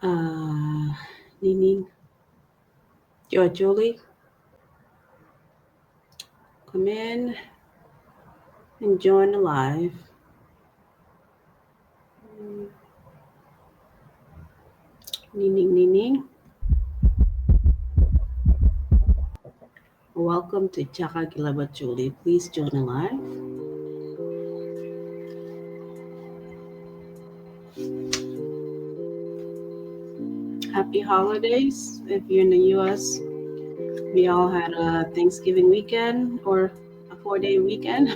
Nini, Jo Acholi, come in and join the live. Nini. Welcome to Chaka Leb Acholi. Please join the live. Happy holidays. If you're in the US, we all had a Thanksgiving weekend or a 4-day weekend.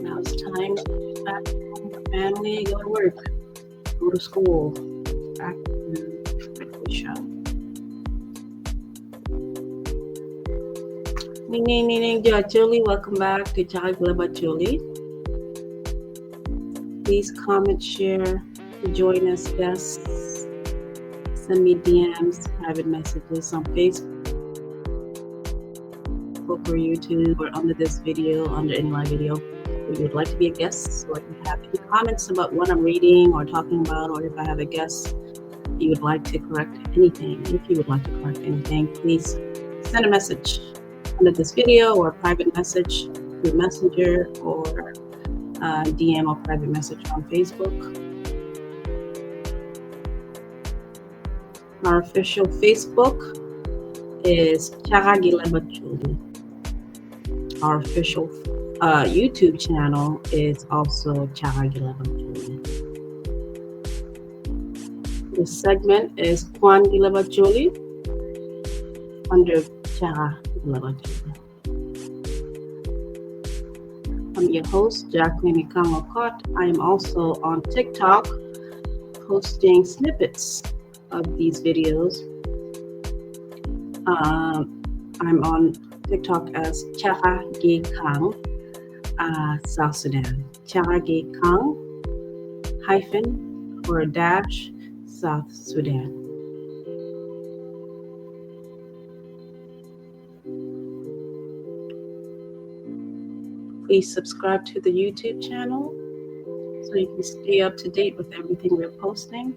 Now it's time to get back home with family, go to work, go to school, back to the show. Nini, Jo Acholi, welcome back to Chaka Leb Acholi. Please comment, share, join us, guests. Send me DMs, private messages on Facebook or YouTube or under this video, under any live video. If you would like to be a guest, or if you have any comments about what I'm reading or talking about, or if I have a guest, you would like to correct anything. If you would like to correct anything, please send a message under this video or a private message through Messenger or DM or private message on Facebook. Our official Facebook is Chaka Leb Acholi. Our official YouTube channel is also Chaka Leb Acholi. This segment is Kwan Leb Acholi under Chaka Leb Acholi. I'm your host, Jackline Ikang. I am also on TikTok posting snippets of these videos. I'm on TikTok as Chaka Ikang, South Sudan. Chaka Ikang hyphen or a dash South Sudan. Please subscribe to the YouTube channel so you can stay up to date with everything we're posting.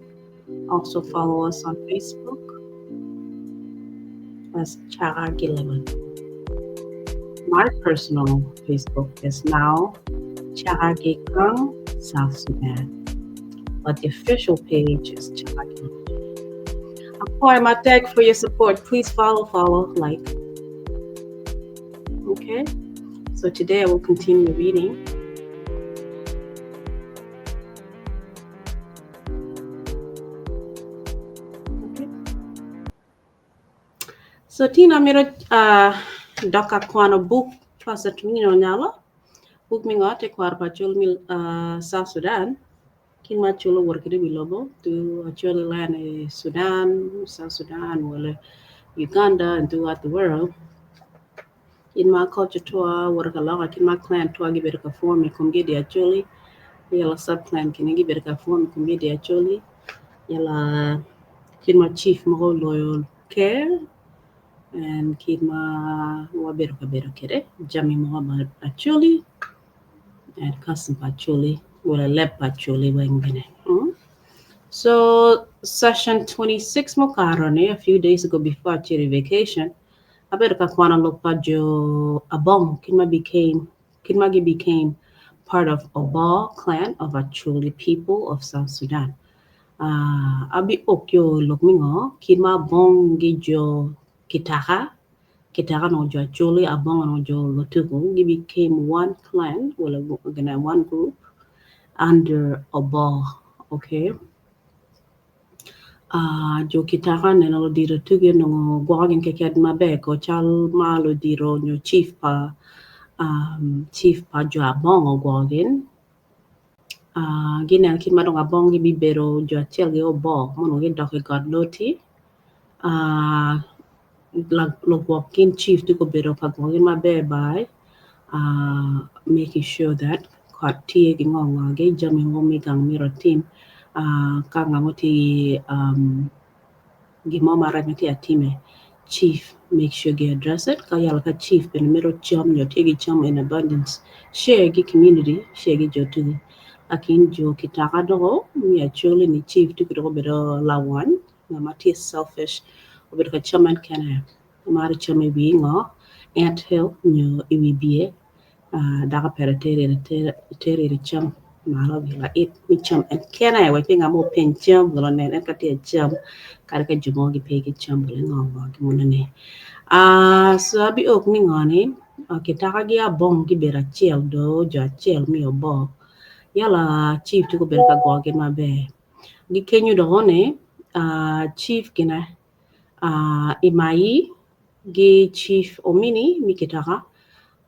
Also follow us on Facebook as Chaka Leb. My personal Facebook is now Chaka Ikang, South Sudan, but the official page is Chaka Leb. Apwoyo my tag for your support. Please follow, like. Okay, so today I will continue reading. So Tina miro doka kwano book pasat mino nyalo book mingo te kwar pachul mil South Sudan kin ma chulo workede bilobo to actually land in Sudan, South Sudan, well, Uganda and throughout the world. In my culture tour, work along in my clan tour give it a form and come get the actually yellow subclan can give it a form come get the actually yellow kin my chief mo loyal care and kid ma wabero kere Jami Muhammad Acholi and Kassiba Acholi well Leb Acholi wengine. So session 26 mokarone a few days ago before cherry vacation Aberka Kwan look Jo Abong Kinmagi became part of Obbo clan of Acholi people of South Sudan. Abi Okyo Lokmingo Kinma Bong Jo Kitaka no Jo Acholi, Abong no Jo Lotugu, he became one clan, one group under Obbo, okay? Jo Kitaka neno diro tuge no gwagin keked mabe ko chal malo diro no chief pa Jo Abong o gwagin. Ginel kin madong Abong gi bibero Jo Achel gi Obbo, mono gi doke god loti. Walking chief to go better pagwagin mabe by making sure that Kati Gingonga jamming womigang mirror team Kangamoti Gimoma Ramati Atime chief make sure get address it Kayalaka chief ben mirror chum your tigi chum in abundance share gi community share gi jotu akin jo kitaka dogo mi Acholi ni chief to go bedo lawan na mati selfish obedo ka chaman kana mari chame bi ngo ant hill nyo iwibie daga pere tere cham malo bila it mi cham and kana wa pinga mo pen cham bulo ne ka te cham kar ka jumo gi pe gi cham bulo ngo gi munane so abi ok ni ngani kitaka gi Abong gi bera chiel do jo chiel mi Obbo yala chief to go berka goge mabe gi kenyu do hone chief gina imai gi chief omini mi kitaka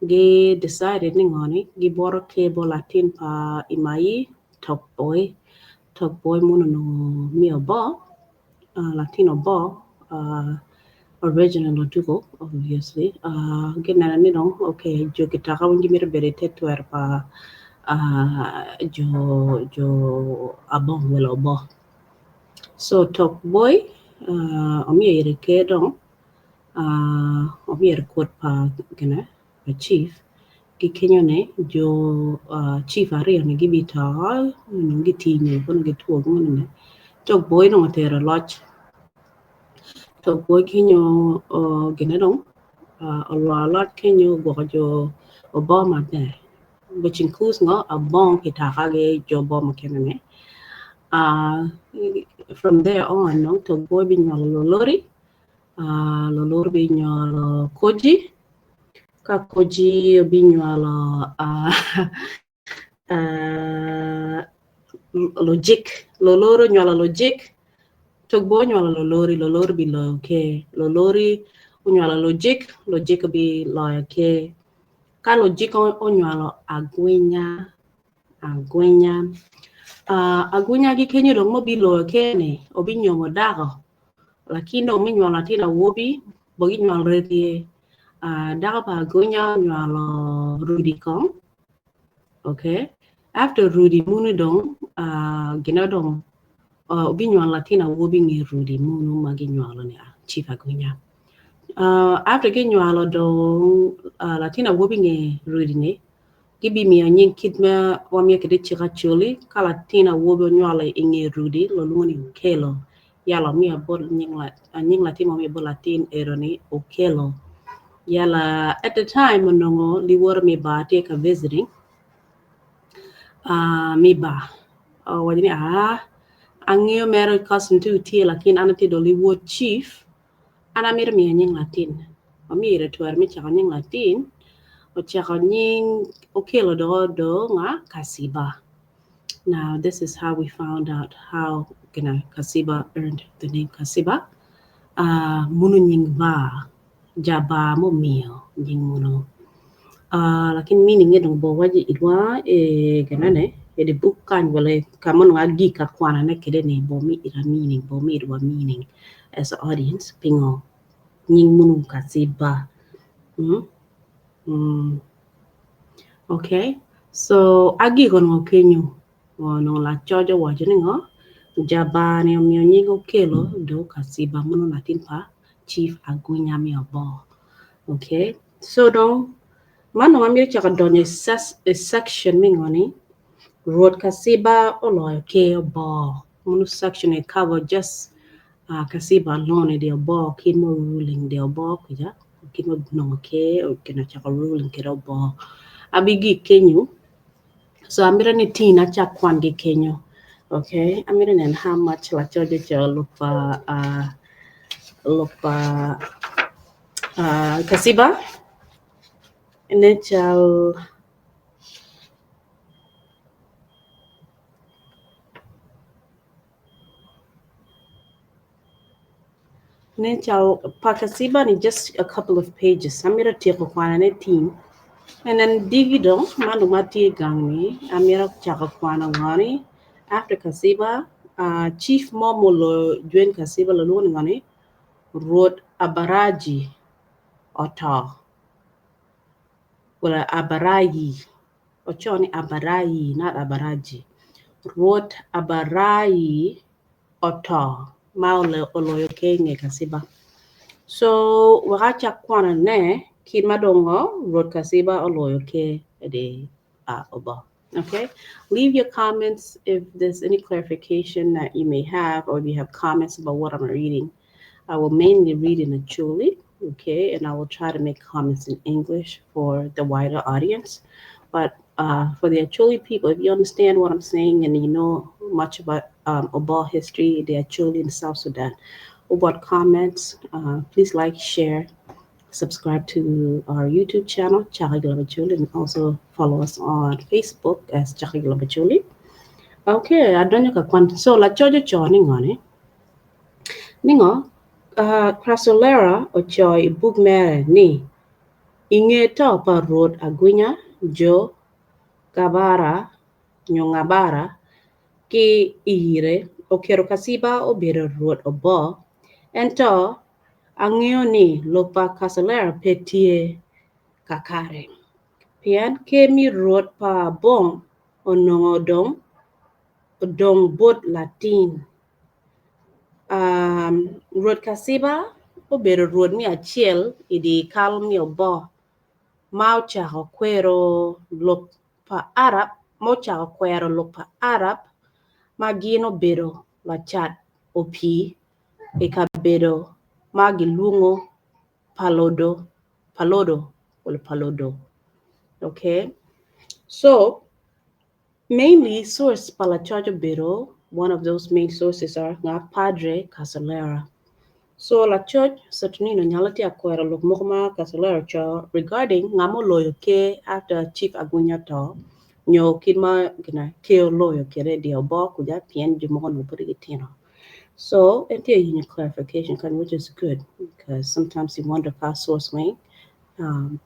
gi decided ni ngani gi boro cable latin pa imai top boy muno no mi Obbo latino Obbo original Otugo obviously gina ni dong okay jo kitaka ngi mi bere tetwer pa jo Abong well Obbo so top boy omi ere ke dong omi ere kot pa kena pa chief ki kenyo ne jo chief ario ne gibita ngi tinyo kono gi tuo ne top boy no tera loch top boy kenyo gena dong lot kenyo go jo Obama there which includes no Abong kitaka ge jo Obama kenene from there on no to boy binyalo lolori binyalo koji ka koji binyalo logic loloro nyalo logic to boy nyalo lolori bi lo ke lolori nyalo logic bi lo ke ka logic nyalo Agwinya gi kenyo dong mo bilo kene obi nyomo dago lakini dong mi nyolo tina wobi bogi nyolo redie dago pa Agwinya nyolo Rudy Kong okay after Rudy munu dong gina dong obi nyolo tina wobi ngi Rudy munu magi nyolo ni Chief Agwinya after gi nyolo dong latina wobi ngi Rudy ni gibi mi nyin kidma wa mi kede Chief Acholi kala tina wobo nyole inge Rudy lo lungoni Okello yala mi abol nying la timo mi abol latin eroni Okello yala at the time monongo li wor mi ba take a visiting mi ba wajini angyo mero cousin tu ti lakin anati do li wor chief ana mir mi nying latin mi ire tuar mi chaka nying latin Chaka nying Okello do nga Kassiba. Now this is how we found out how Kassiba earned the name Kassiba. Munu nying ba jaba mo mio nying munu. Lakin meaning edong bo waji idwa ganane ede bukan wale kamon ngagi ka kwana ne kede ne bo mi ira meaning bo mi idwa meaning as an audience pingo nying munu Kassiba. Okay, so agi kono kenyo no la chojo wajini ngo jabani omio nyigo Okello do Kassiba muno natin pa Chief Agwinya mi Obbo. Okay, so don mano amir chaka donye section mi ngoni road Kassiba oloyo ke Obbo muno section e cover just Kassiba alone de Obbo kimo ruling de Obbo kuja kimo no ke kina chaka ruling ke Obbo abigi kenyu so amira ni tina cha Kwan gi kenyo okay amira nen how much la chojo cho lupa Kassiba ne chal pa Kassiba ni just a couple of pages amira tiko Kwan ne team and then divido manu mati gangni amira chaka Kwan ngani after Kassiba chief momulo join Kassiba lo ngani road Arabayi Otoo wala Arabayi Ochoni Arabayi not Abaraji road Arabayi Otoo maule oloyo kenge Kassiba so wakacha Kwan ne kin madongo road Kassiba oloyo ke de Obbo Okay, leave your comments if there's any clarification that you may have, or if you have comments about what I'm reading. I will mainly read in Acholi, okay, and I will try to make comments in English for the wider audience. But for the Acholi people, if you understand what I'm saying and you know much about Obbo history, the Acholi in South Sudan, about comments, please like, share, subscribe to our YouTube channel, Chaka of Acholi, and also follow us on Facebook as Chaka of Acholi. Okay, I don't know. So, la chojo choni ngani. Ningo, Crasolera o choi bugmere ni. Inge to pa road Agwinya, Jo Gabara, Nyongabara, ki ire o kero Kassiba o bere road o bo. Ento, angeo ni lopa Crasolera petie kakare. Pian kemi road pa bong o nongodong, o dong bot Latin. Road Kassiba o bere road mi achiel idi kal mi obo. Maucha Hoquero Lopa Arab, Mocha Hoquero Lopa Arab, Magino Bedo, La Chat, Opi, Ekabedo, Magilungo, Palodo, Palodo, or Palodo. Okay, so mainly source Palachajo Bedo, one of those main sources are Nga Padre Casolera. So la church satunino nyalati akwera lok mokma kasolera cho regarding ngamo loyo ke after Chief Agwinya to nyo kidma gina keo loyo kere dia bo kuja pien jumo no purigitino. So enti a clarification kan which is good because sometimes you wonder if our source wing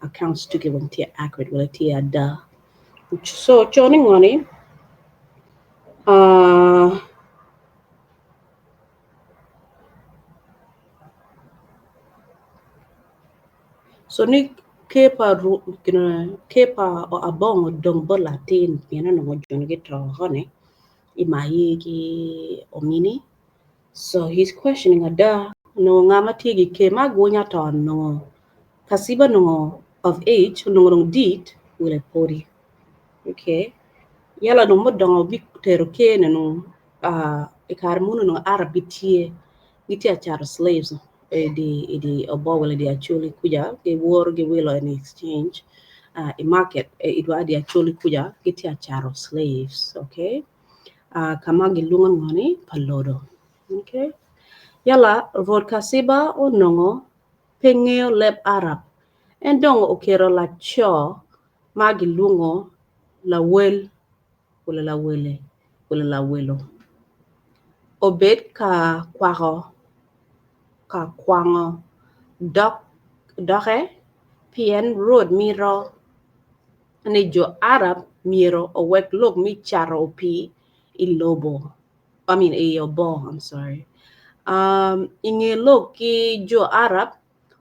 accounts to give them accurate will tia da. So choning money so ni kepa o abong dong bo latin piano no jon get hone imayigi omini. So he's questioning ada no ngama tigi ke magwonya ton no Kassiba no of age no ngong dit wile pori. Okay. Yala no modong big tero ke no ikar munu no arabitie gitia char slaves di obo wala di actually kuja ke war ge wilo in exchange a market it wa di actually kuja gitia char slaves. Okay. Kama gilungan ngani palodo. Okay. Yala vod Kassiba o nongo pengeo leb Arab. Endongo okero la cho magilungo la wel wala la wele wala la welo. Obed ka kwango dok doke pien road miro ne jo Arab miro o wek log mi charo pi ilobo. I mean obo, I'm sorry. Inge log ki jo Arab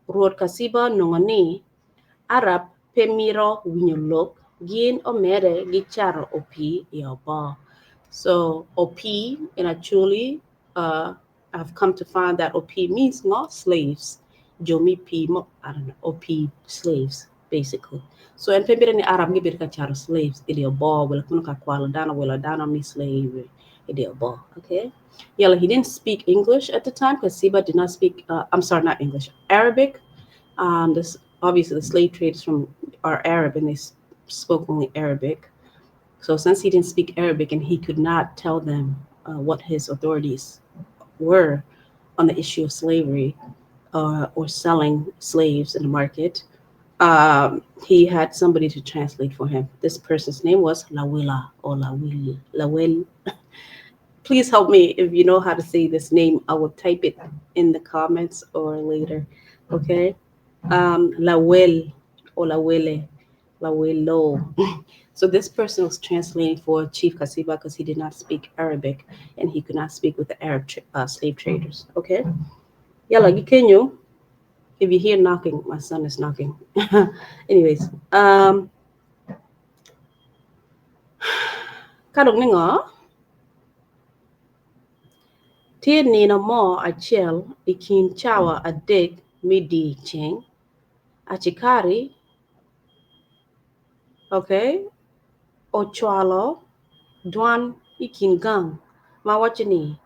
road Kassiba nongani Arab pemiro winyolok gin omere gicharo opi yobo. So OP and actually I've come to find that OP means not slaves. Jomi P I don't know, OP slaves basically. So and pembere ni Arab ni birka charo slaves ili obo wala kuno ka kwala dana mi slave ili obo. Okay. Yella he didn't speak English at the time because Siba did not speak I'm sorry, not English, Arabic. This obviously the slave traders from are Arab and they spoke only Arabic. So since he didn't speak Arabic and he could not tell them what his authorities were on the issue of slavery or selling slaves in the market, he had somebody to translate for him. This person's name was Lawila or Lawil. Lawil. Please help me if you know how to say this name. I will type it in the comments or later. Okay. Lawel or Lawele. Lawelo. So this person was translating for Chief Kassiba because he did not speak Arabic and he could not speak with the Arab slave traders. Okay. Yala gikenyo. If you hear knocking, my son is knocking. Anyways, kadong ningo. Tia nina mo achel ikin chawa adek midi cheng achikari. Okay. Ochwalo Dwan Ikingang Mawachini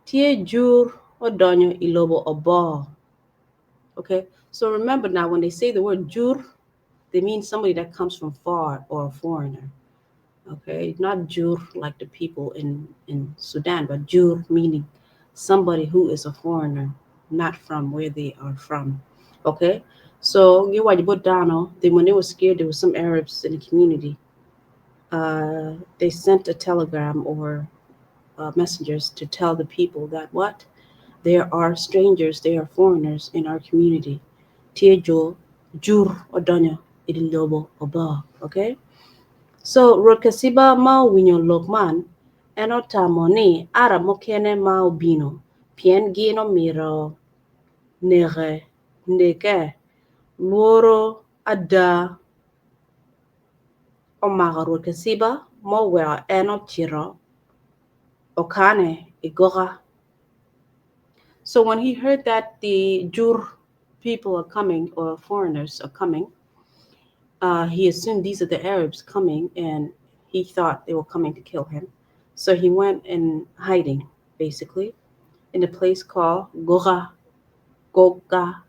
Tie Jur Odonyo Ilobo Obbo. Okay, so remember now when they say the word Jur, they mean somebody that comes from far or a foreigner. Okay, not Jur like the people in Sudan, but Jur meaning somebody who is a foreigner, not from where they are from. Okay, so you what you put down, then when they were scared, there was some Arabs in the community. They sent a telegram or messengers to tell the people that what there are strangers, they are foreigners in our community. Tiejo, Jur Odonya, Idilobo Oba. Okay? So Rokasiba Mao Winyo Lokman, Enotamoni, Ara Mokene Mao Bino, Pien Gino Miro, Nere, Neke, Loro Ada, Omaga Rokasiba, Mowera Enochiro, Okane, Igora. So when he heard that the Jur people are coming or foreigners are coming, he assumed these are the Arabs coming, and he thought they were coming to kill him. So he went in hiding, basically, in a place called Goga, Goga.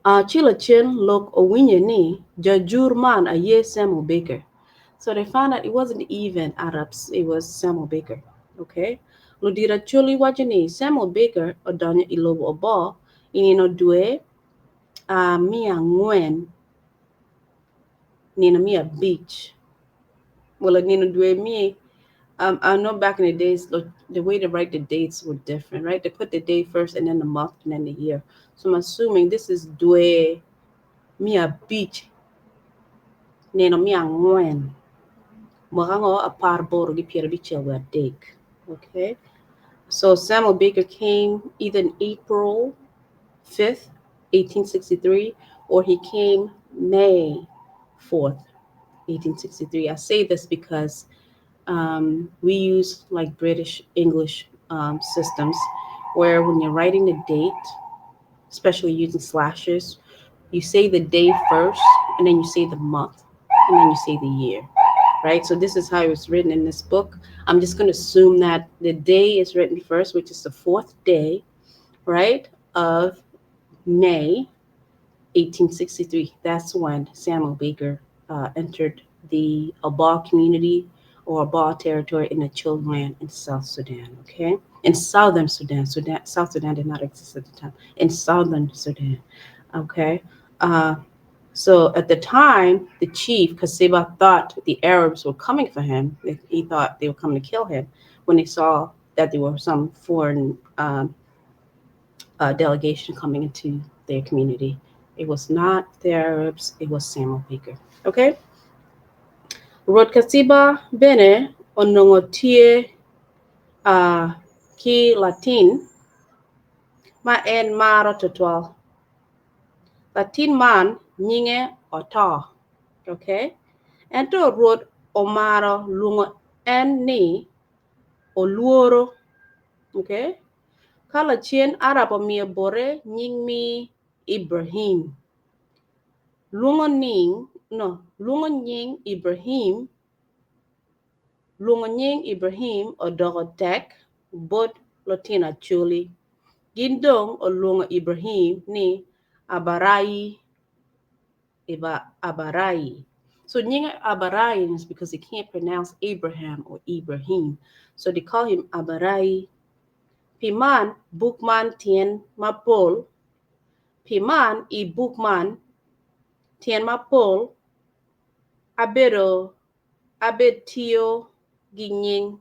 Chila Chin Lok Owinya ni Jajur Man a Ye Samuel Baker. So they found out it wasn't even Arabs, it was Samuel Baker. Okay? Ludira Chuli Wajani, Samuel Baker, Odanya Ilobo Obo, Inino Due, Mia Ngwen, Nina Mia Beach. Well, Nina Due me. I know back in the days, the way to write the dates were different, right? They put the day first and then the month and then the year. So I'm assuming this is Due Mia Beach, Nina Mia Ngwen. Morango a parboro di Pierre Bichel were date. Okay? So Samuel Baker came either in April 5th, 1863, or he came May 4th, 1863. I say this because we use like British English systems where when you're writing the date, especially using slashes, you say the day first and then you say the month and then you say the year, right? So this is how it was written in this book. I'm just going to assume that the day is written first, which is the fourth day, right, of May 1863. That's when Samuel Baker entered the Abong community or Abong territory in the Children land in South Sudan, okay? In southern Sudan. South Sudan did not exist at the time. In southern Sudan, okay? Uh, so at the time, the chief, Kassiba, thought the Arabs were coming for him. He thought they were coming to kill him when they saw that there were some foreign delegation coming into their community. It was not the Arabs, it was Samuel Baker. Okay? Rod Kassiba Bene Onongotie uh, Ki Latin Ma En Maro Totual. Latin man Nyinge Ota. Okay? Ento Rod Omaro Lungo En Ni Oluoro. Okay? Kala Chien Arab Mia Bore Nying Mi Ibrahim. Lungoning Ibrahim Odogotek, Bot Lotina Chuli, Gindong Olunga Ibrahim ni Abarayi. So Nyinga Abarayi is because they can't pronounce Abraham or Ibrahim. So they call him Abarayi. Piman Bukman Tien Mapol. Piman I Bukman Tien Mapol. Abero Abetio Ginying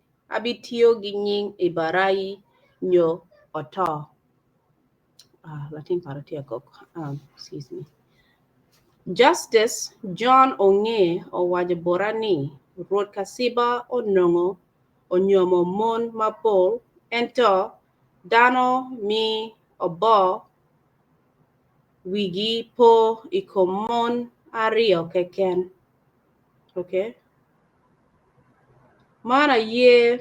Ibarai Nyo Ota. Latin Paratiaco. Excuse me. Justice John Onge Owajaborani wrote Kassiba Onongo Onyomo Mon Mapol Ento Dano Mi Obo Wigi Po Ikomon Ario Keken. Okay. Mana ye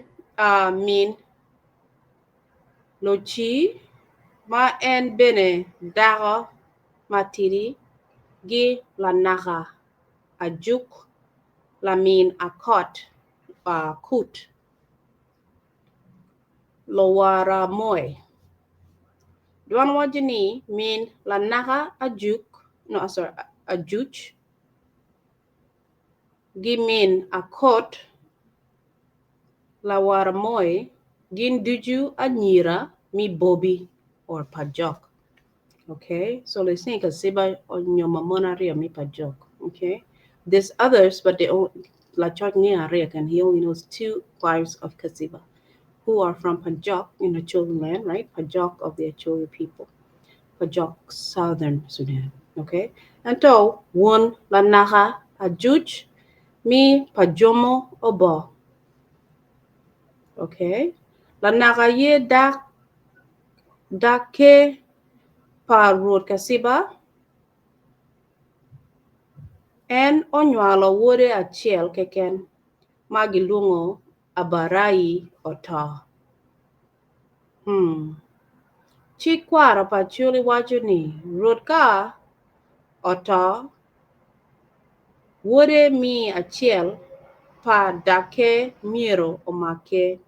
min Lochi ma en bene daga matiri gi lanaka ajuk la mean a cot kut lowara moy. Duan wajini mean la naka a juk, no sorry, a juch. Gi mean a cot la wara moy. Gin duju a nyira mi bobi or pajok. Okay, so let's think Kassiba on your mamona ria mi pajok. Okay, there's others, but they all la chotnia ria, and he only knows 2 wives of Kassiba who are from Pajok in the Acholi land, right? Pajok of the Acholi people, Pajok, southern Sudan. Okay, and so one la naha ajuj mi pajomo obo. Okay, la naha ye da ke pa road Kassiba en onywalo wuode achiel keken ma giluongo Arabayi Otoo. Chi kwaro pa Acholi wacho ni ruoth ka otho, wuode mi achiel pa dake miero omake.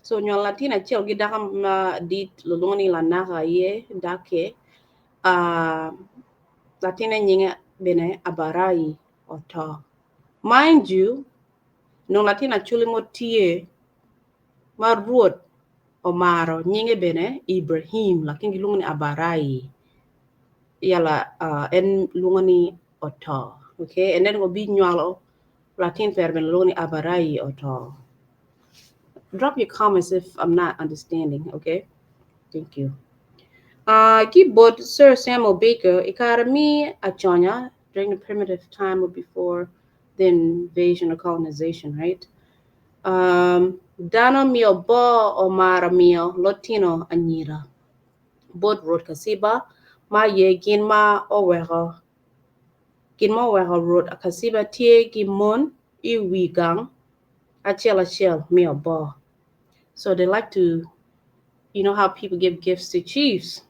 So nyuol latin achiel gi daka ma dit luongo ni lanaka ye dake latine nyinge bene Arabayi Otoo. Mind you, no latin Acholi motie ma ruoth omaro nyinge bene Ibrahim, lakini giluongo ni Arabayi. Yala en luongo ni Otoo. Okay, and then will be nyualo Latin perben luongo ni Arabayi Otoo. Drop your comments if I'm not understanding, okay? Thank you. Keyboard Sir Samuel Baker, Academy Achonya during the primitive time or before the invasion or colonization, right? Dano mio bo o mara mio Latino anyira. Both wrote Kassiba, ma ye gin ma owero. Gin ma owero wrote a Kassiba tie gimon I wigang achiel mio bo. So they like to, you know how people give gifts to chiefs.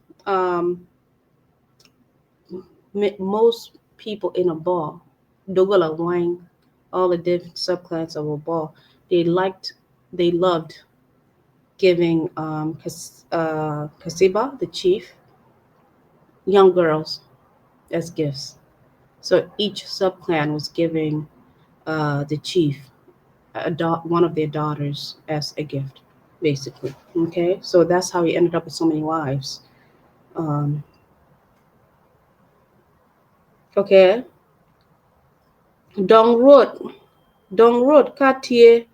Most people in a ball, Dogola Wang, all the different subclans of a ball, they loved giving Kassiba, the chief, young girls as gifts. So each subclan was giving the chief one of their daughters as a gift, basically. Okay, so that's how he ended up with so many wives. Okay, Dong Road ka tie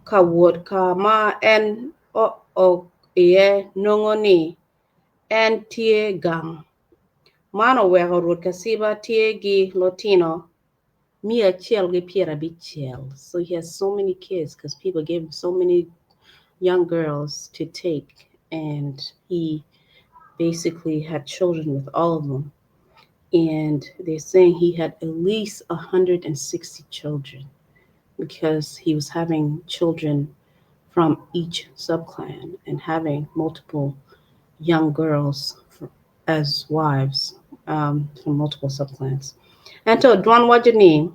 ka wot ka ma en o ye nongoni en tie gang. Mano weko Ruoth Kassiba tie gi Latino mia chiel gi piera bichiel. So he has so many kids because people gave him so many young girls to take, and he basically had children with all of them. And they're saying he had at least 160 children because he was having children from each subclan and having multiple young girls as wives from multiple subclans. And so Dwan Wajani,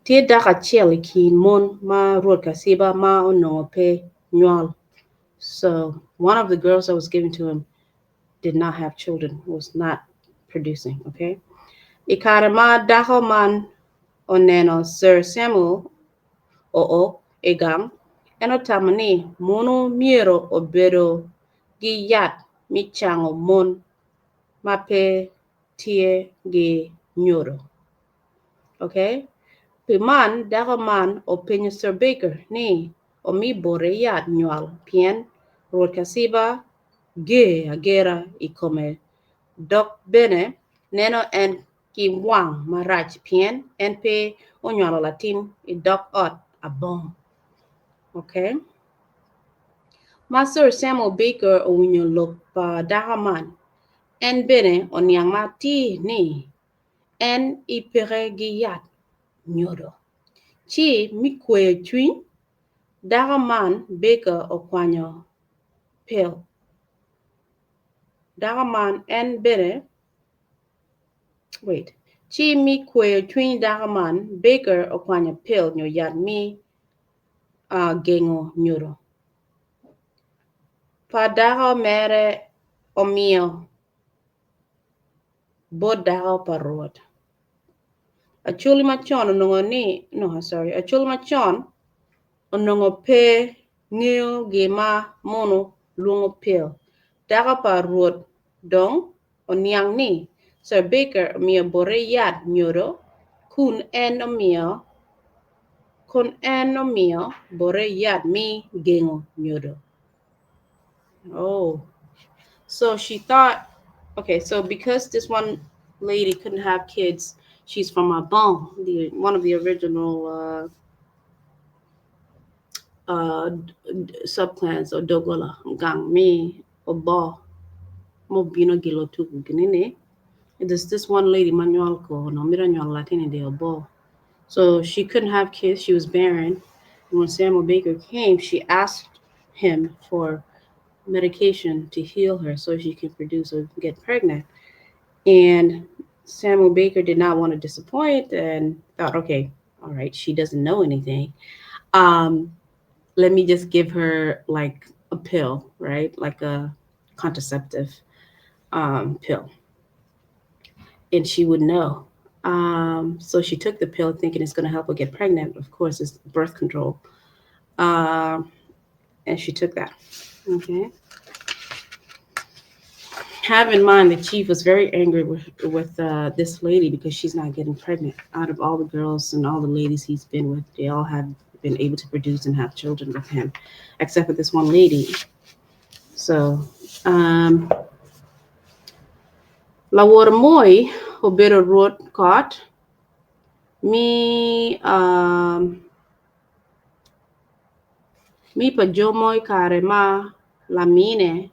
Tia Daka Cheli Keen Mon Ma Ruoth Kassiba Ma Ono Pe Nyal. So one of the girls that was given to him did not have children, was not producing, okay? Ikarama Dako Man Oneno Sir Samuel Oo Ikang Eno Tamani Mono Miero Obedo Gi Yat Michango Mon Mape Tie Gi Nyoro. Okay? Piman Dakaman o Pinya Sir Baker ni o mi bore yat nyual pien Ruoth Kassiba ge agera ikome dok bene neno en ki wang marach pien en pe o nyualo latin I dok ot Abong. Okay? Master Samuel Baker o winyo lok pa Dakaman en bene o niang mati ni en ipere gi yat nyodo. Chi mi kwe chui Dagaman Baker okwanyo pel. Dagaman en bene. Wait. Chi mi kwe twin dagaman Baker okwanya pill nyo yad mi gengo nyuro. Pa daga mere omio bo daga parod. Acholi machon onongo ni acholi machon onongo pe ngeo gema mono lungo pill. Daga parod dong onyang ni Sir Baker omio bore yad nyuro kun en omio bore yad mi gengo nyuro. Oh, so she thought, okay, so because this one lady couldn't have kids, she's from Abong, one of the original subclans or Dogola, Gang, me, Obbo, Mobino Gilotu, Ginine. There's this one lady, Manuel Ko, no Miranyol Latin de Obbo. So she couldn't have kids, she was barren. And when Samuel Baker came, she asked him for medication to heal her so she can produce or get pregnant. And Samuel Baker did not want to disappoint and thought, okay, all right, she doesn't know anything. Let me just give her like a pill, right? Like a contraceptive pill. And she would know. So she took the pill thinking it's going to help her get pregnant. Of course, it's birth control. And she took that. Okay. Have in mind the chief was very angry with this lady because she's not getting pregnant. Out of all the girls and all the ladies he's been with, they all have been able to produce and have children with him, except for this one lady. So, la war moi obero road caught mi pa jomoy kare ma la mine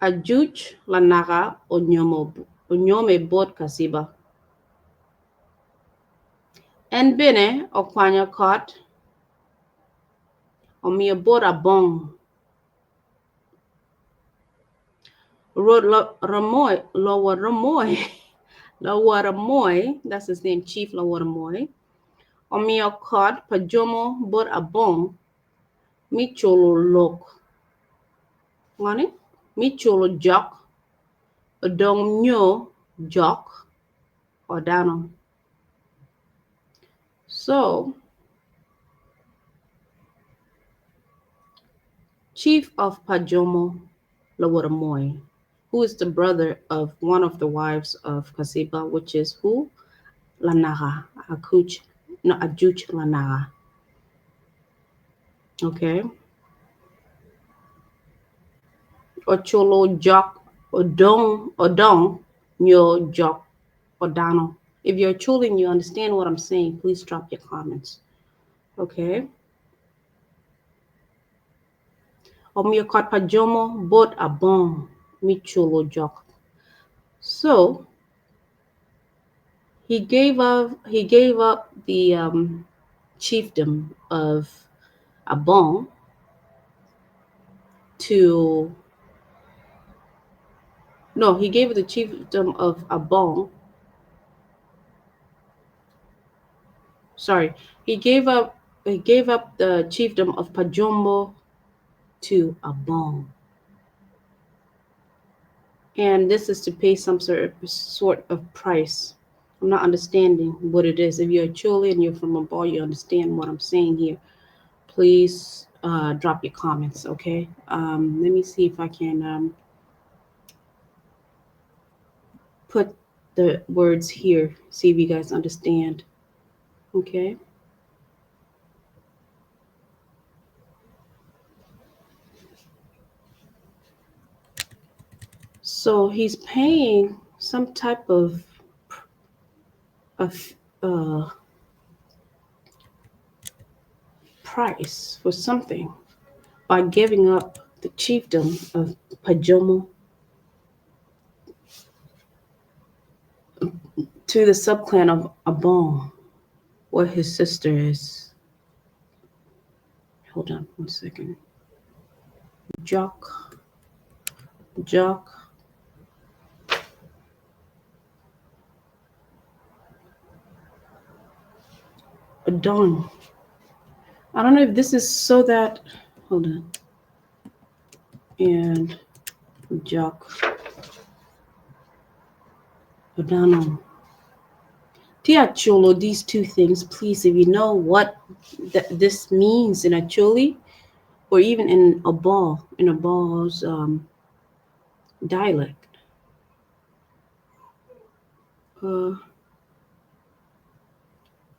ajuch la naga onyome bot Kassiba. En bene okwanya caught omiyo bot Abong. Road Lawaramoy, that's his name, Chief Lawaramoy. Omiyo caught pajomo bot Abong mi cholo lok. Ngani? Mi cholo jok odong nyo jok odano. So, Chief of Pajomo Lawaramoy, who is the brother of one of the wives of Kassiba, which is who? Lanaga, Ajuch Lanaga. Okay. Ocholo Jok Odong Nyo Jok Odano. If you're Acholi and you understand what I'm saying, please drop your comments. Okay. Omiyokot Pajomo Bot Abong Micholo Jok. So he gave up the chiefdom of Abong to he gave the chiefdom of Abong. Sorry, he gave up the chiefdom of Pajombo to Abong. And this is to pay some sort of price. I'm not understanding what it is. If you're a Choli and you're from Abong, you understand what I'm saying here. Please drop your comments, okay? Let me see if I can put the words here, see if you guys understand, okay? So he's paying some type of price for something by giving up the chiefdom of Pajomo to the subclan of Abong, where his sister is. Hold on 1 second. Jock. Don. I don't know if this is so that, hold on. And Jock Odano. Acholo, these two things, please, if you know what this means in Acholi, or even in Abo's dialect.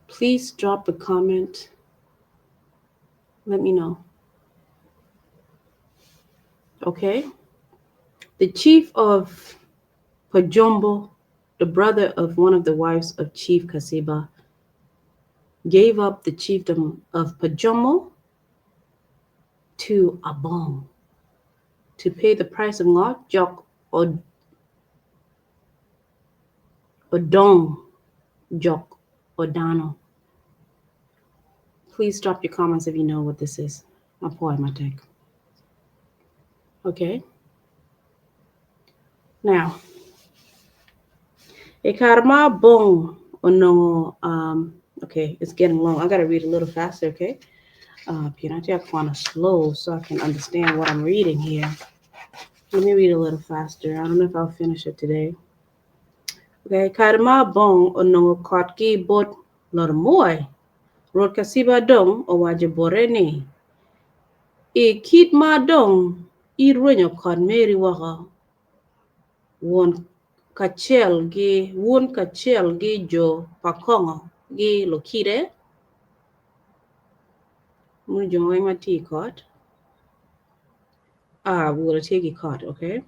Please drop a comment. Let me know. Okay? The chief of Pajombo, the brother of one of the wives of Chief Kassiba, gave up the chiefdom of Pajombo to Abong to pay the price of Jock Odong Jock Odano. Please drop your comments if you know what this is. I'll pour my take. Okay? Now, Ekarma Bong Ono, okay, it's getting long. I gotta read a little faster, okay? Pinati Kwan slow so I can understand what I'm reading here. Let me read a little faster. I don't know if I'll finish it today. Okay, Karma Bong Ono Kotki Bot Lormoy. Rod Kassiba Dong o Wajaborene. E Kit Ma Dong I Runyo Kon Mary Waka. Won Kachel gi Jo Pakongo gi Lokide. Munjo my tea caught. We're gonna take it caught, okay?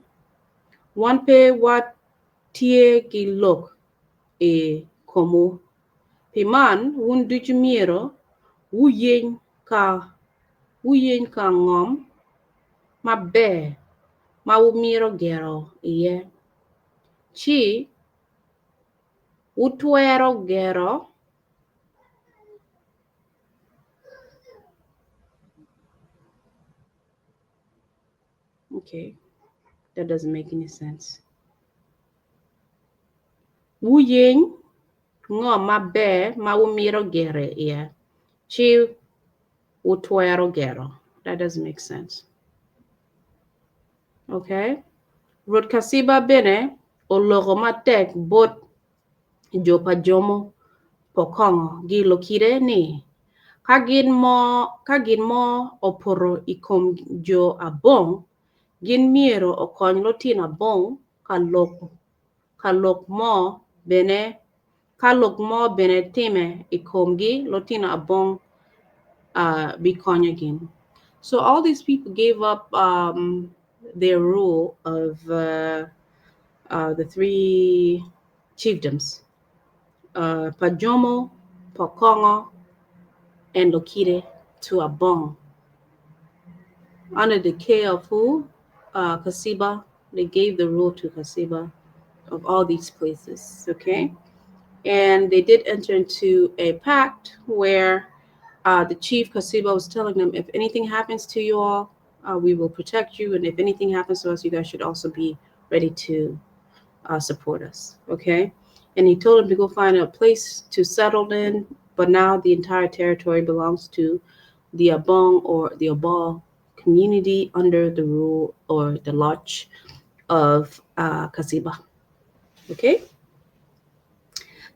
One pay what tie ki look e komo. Piman wun duchimiro wu yen ka ngom ma be ma wu miro gero iye. Chi wu tuero gero. Okay, that doesn't make any sense. Wu yen ngom ma be ma wu miro gero iye. Chi wu tuero gero. That doesn't make sense. Okay? Rod Kassiba bene o logo matek bot Jo Pajomo Pokongo gi Lokire ni. Kagin mo oporo ikom Jo Abong gin miero o kony lotin Abong kalok mo bene time ikom gi lotin Abong be again. So all these people gave up their rule of the three chiefdoms, Pajomo, Pokongo, and Lokire to Abong. Under the care of who? Kassiba. They gave the rule to Kassiba of all these places, okay? And they did enter into a pact where the Chief Kassiba was telling them, if anything happens to you all, we will protect you. And if anything happens to us, you guys should also be ready to support us, okay? And he told them to go find a place to settle in, but now the entire territory belongs to the Abong or the Obbo community under the rule or the lodge of Kassiba, okay?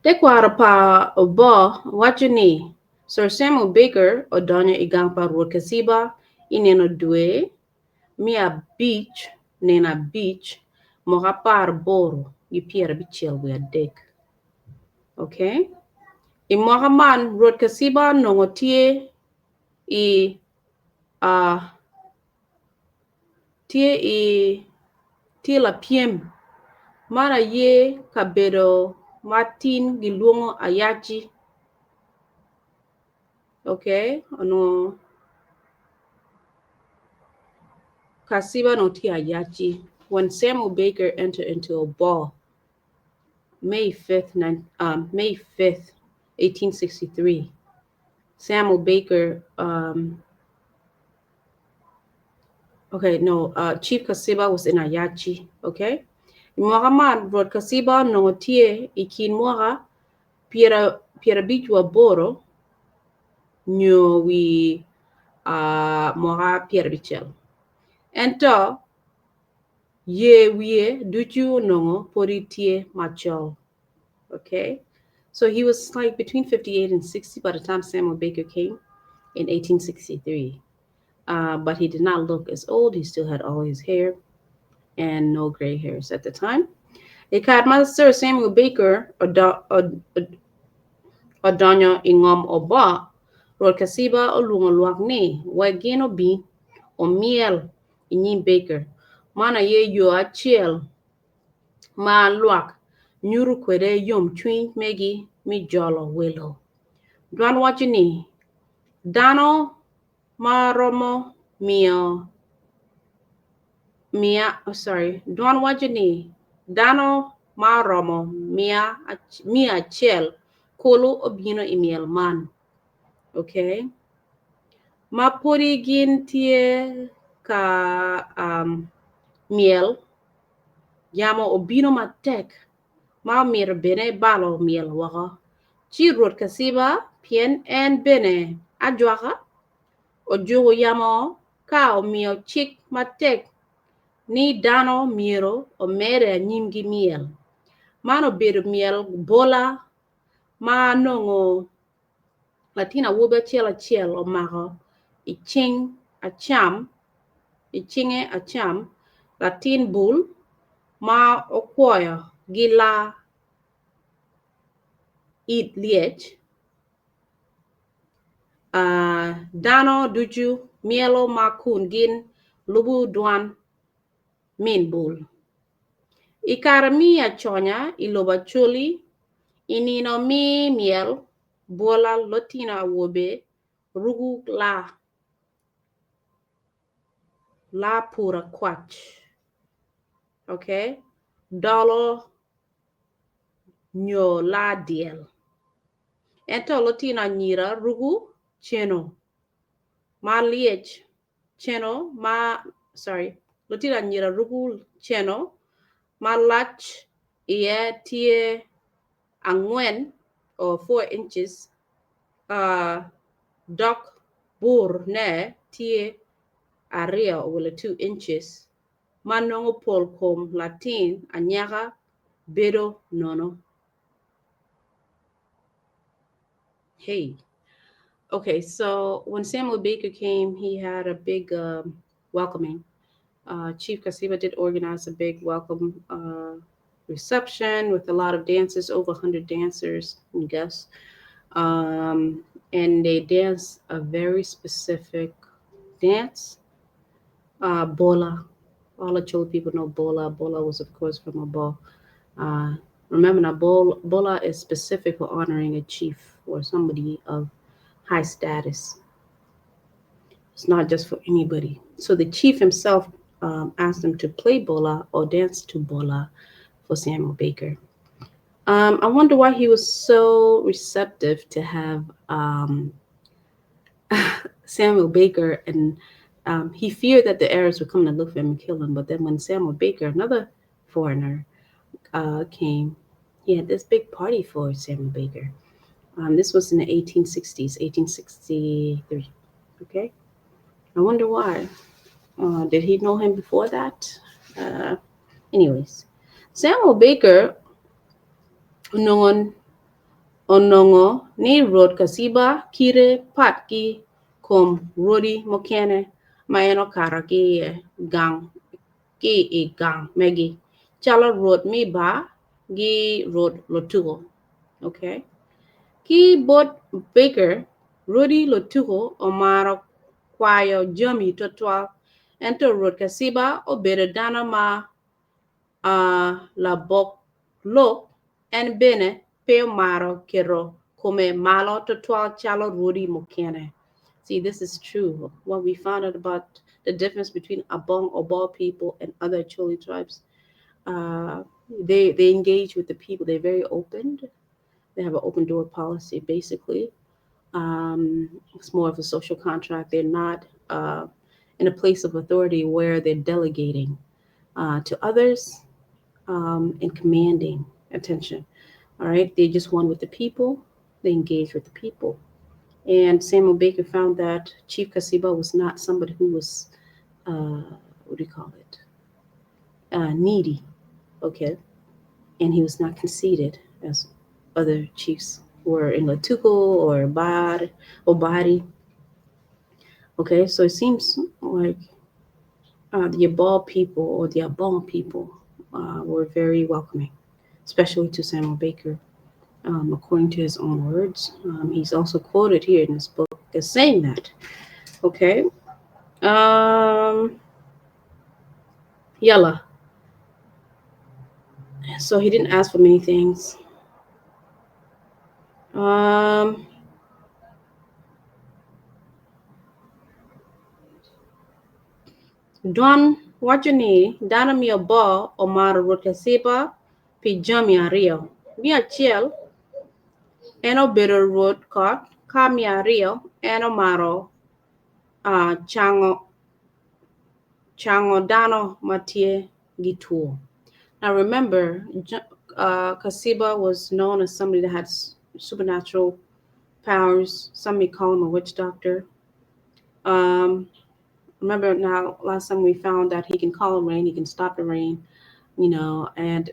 Tekwara pa Obbo, wachuni, Sir Samuel Baker, Odonya Igangpa Road Kassiba, ineno due, Mia Beach, Nena Beach, Mohapar Boro, Yipiera Bichel we a dick. Okay? Imohaman Road Kassiba nongotie I tie la piem. Mara ye kabedo Martin Gilungo Ayachi. Okay? Ano Kassiba no ti Ayachi. When Samuel Baker entered into a ball, May 5th, 1863, Samuel Baker, Chief Kassiba was in Ayachi, okay? Muhammad brought Kassiba no tie ikin moha Piera Bichwa Boro, nyo wi moga pierbichel. Ento ye wie duchu nongo poritie machol. Okay? So he was like between 58 and 60 by the time Samuel Baker came in 1863. But he did not look as old. He still had all his hair and no gray hairs at the time. Ikadma Sir Samuel Baker Odonyo Ingom Oba Rod Kassiba Olungoluak ni Wagino B o Miel Inyin Baker. Mana ye yo achiel ma luak nyuru kwede yom twin megi mi jolo welo. Dwan wachini dano ma romo Dwan wachini dano ma romo mia chiel kolo obino imiel man. Okay? Ma pori gin tie ka miel yamo obino matek ma mir bene balo miel waka. Chi Rod Kassiba pien en bene adwaka o jogo yamo ka o mio chik matek ni dano miro o mere nyimgi miel. Mano bedo miel bola ma nongo Latina wobe chiel o mako ichinge acham Latin bull ma okwoyo gila it liech dano duju mielo ma kun gin lubu duan min bull. Ikarami achonya iloba chuli inino mi miel bola Latina wobe rugu la pura kwach. Okay? Dolo nyo la diel. Ento Latina nyira rugu cheno. Ma liech cheno Latina nyira rugu cheno ma lach ie tie angwen or 4 inches dok bur ne tie aria or 2 inches manongo pol kom Latin anyaka bedo nono. Hey. Okay, so when Samuel Baker came, he had a big welcoming. Chief Kassiba did organize a big welcome reception with a lot of dancers, over 100 dancers and guests. And they danced a very specific dance, bola. All the Cholo people know bola. Bola was, of course, from Obbo. Remember now, bola is specific for honoring a chief or somebody of high status. It's not just for anybody. So the chief himself asked him to play bola or dance to bola for Samuel Baker. I wonder why he was so receptive to have Samuel Baker, and he feared that the Arabs would come to look for him and kill him. But then when Samuel Baker, another foreigner, came, he had this big party for Samuel Baker. This was in the 1860s, 1863. Okay, I wonder why. Did he know him before that? Anyways, Samuel Baker, onongo ni Rod Kassiba kire patki kom Rodi Mokene maeno kara gang megi chala Rod mi ba gi Rod Lotugo. Okay. Ki bot Baker Rodi Lotugo omaro kwayo jomi totwa ento Rod Kassiba o bere dana ma la bok lo en bene pe maro kero come malo totwa chalo Rodi Mokene. See, this is true. What we found out about the difference between Abong Obbo people and other Acholi tribes, they engage with the people. They're very open. They have an open door policy, basically. It's more of a social contract. They're not in a place of authority where they're delegating to others and commanding attention. All right, they just one with the people. They engage with the people. And Samuel Baker found that Chief Kassiba was not somebody who was, what do you call it, needy, okay? And he was not conceited as other chiefs were in Latuko or Bari. Okay, so it seems like the Abol people or the Abong people were very welcoming, especially to Samuel Baker, according to his own words. He's also quoted here in this book as saying that. Okay, Yalla. So he didn't ask for many things. Um, Don wachoni dana mio bo omaro rotesipa pijami ario. Mia chiel eno bedo rot kot ka mi ario eno maro chango dano matie gituo. Now remember, Kassiba was known as somebody that had supernatural powers. Some may call him a witch doctor. Um, Remember now, last time we found that he can call rain, he can stop the rain, and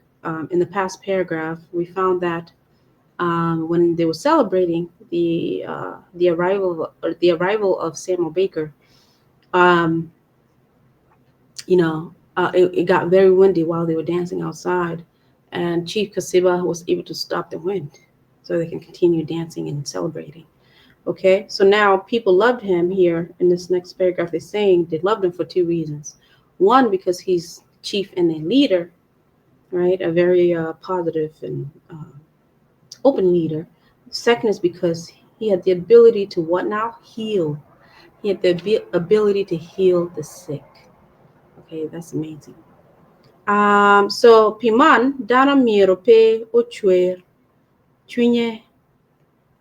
in the past paragraph, we found that when they were celebrating the arrival of Samuel Baker, um, it got very windy while they were dancing outside, and Chief Kassiba was able to stop the wind so they can continue dancing and celebrating. Okay, so now people loved him here in this next paragraph. They're saying they loved him for two reasons. One, because he's chief and a leader, right? A very positive and open leader. Second is because he had the ability to what now? Heal. He had the ability to heal the sick. Okay, that's amazing. So Piman dana miro pe ochwer chunye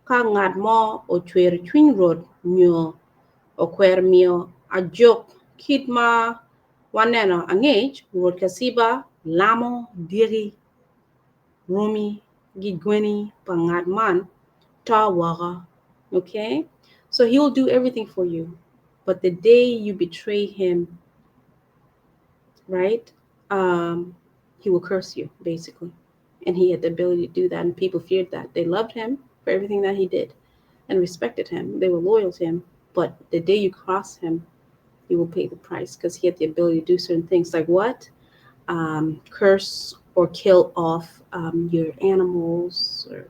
ka ngad mo ochwer chuny rod nyo okwer mio a jok kit ma waneno ang'ech ruoth Kassiba lamo diri rumi gi gweni pangat man ta waga. Okay, so he will do everything for you, but the day you betray him, right, he will curse you basically. And he had the ability to do that, and people feared that. They loved him for everything that he did and respected him. They were loyal to him, but the day you cross him, you will pay the price, because he had the ability to do certain things like what? Curse or kill off your animals, or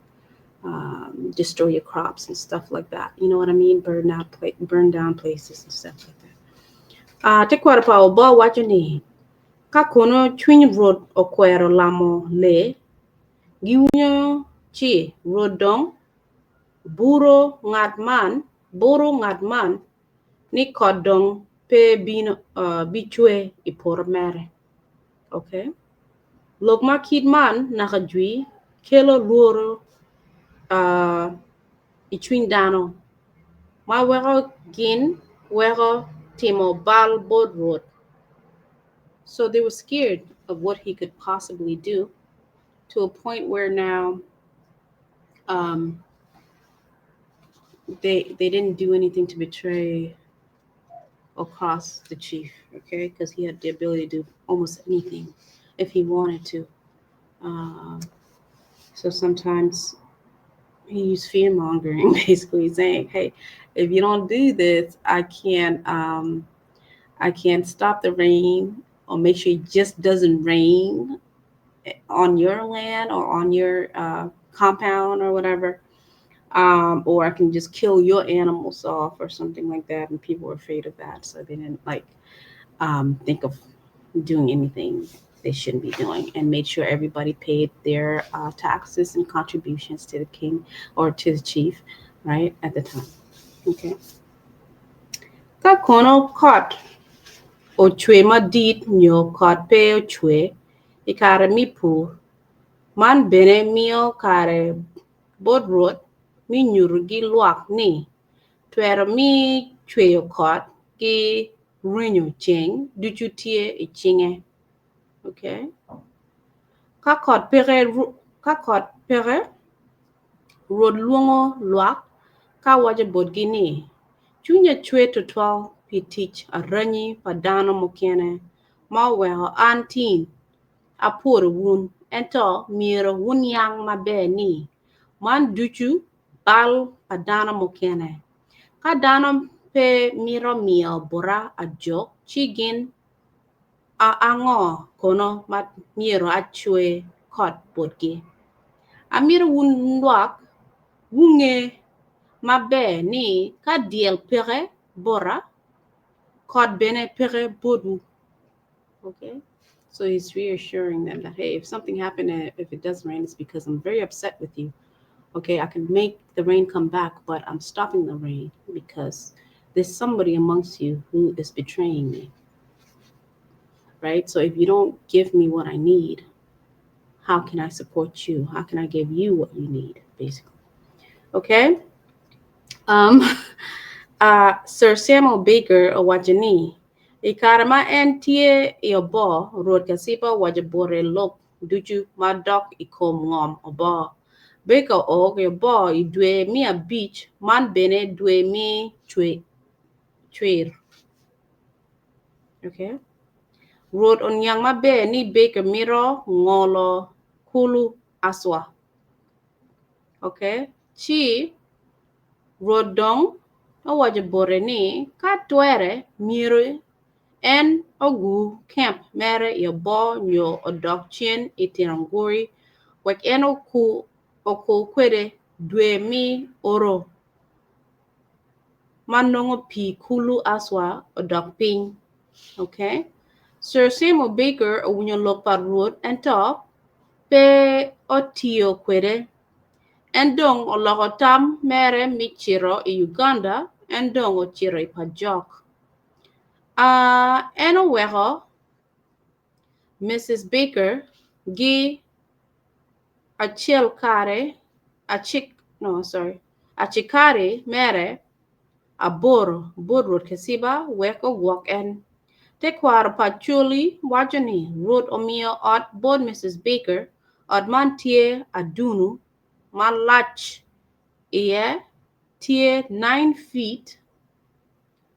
destroy your crops and stuff like that. You know what I mean? Burn down places and stuff like that. Te kwara pa obo wacho ni ka kono chuny ruoth okwero lamo le giwinyo chi rodong buro ng'at man ni kodong pe bino bichwe ipor mere. Okay, lok ma kid man nakajui kelo luoro ichwiny dano ma weko gin weko timo bal bod ruoth. So they were scared of what he could possibly do, to a point where now um, they didn't do anything to betray or cross the chief, okay, because he had the ability to do almost anything if he wanted to. So sometimes he used fear mongering, basically saying, "Hey, if you don't do this, I can't stop the rain, or make sure it just doesn't rain on your land or on your compound or whatever, or I can just kill your animals off or something like that." And people were afraid of that, so they didn't think of doing anything they shouldn't be doing, and made sure everybody paid their taxes and contributions to the king or to the chief, right, at the time. Okay. Ka kono kot ochwe madit nyo kot pe ochwe ikare mipu man bene mio kare bodrot mi nyuru gi luak ni twero mi chweyo kot gi rinyo cheng duchutie e chinge. Okay. Ka kot pere rod luongo luak ka waja bodgini. Chunya chwe to 12 pitich a ranyi padano mokene. Ma weho antin. Apur wun. Ento miro wun yang mabe ni. Man duchu bal padano mokene. Ka dano pe miro mio bora a jok chigin a ango kono mat miro achwe kot bodgi. Amiro wun nwak wunge mabe ni ka diel pere bora kot bene pere bodu. Okay? So he's reassuring them that, hey, if something happened, if it does rain, it's because I'm very upset with you. Okay, I can make the rain come back, but I'm stopping the rain because there's somebody amongst you who is betraying me. Right? So if you don't give me what I need, how can I support you? How can I give you what you need, basically? Okay? Um, Sir Samuel Baker o wajani. Ikarama entie yobo road Kassiba wajabore lok duju madok ikom ngom obo. Baker og yobo idwe mi a beach man bene dwe mi chwer. Okay? Road on yang mabe ni Baker miro ngolo kulu aswa. Okay? Chi road dong o wajabore ni katwere miro en ogu camp mere yobo nyo odok chin itiranguri wek en oku kwede dwe mi oro manongo pi kulu aswa odok ping. Okay? Sir Samuel Baker unyo lopa road ento pe otio kwede endong olokotam mere michiro i Uganda endong ochiro i Pajok. Eno weho Mrs. Baker gi achikare mere borod Kassiba weko walk en te kwar pachuli wajani road omio ot bod Mrs. Baker od man tie adunu man lach iye tie 9 feet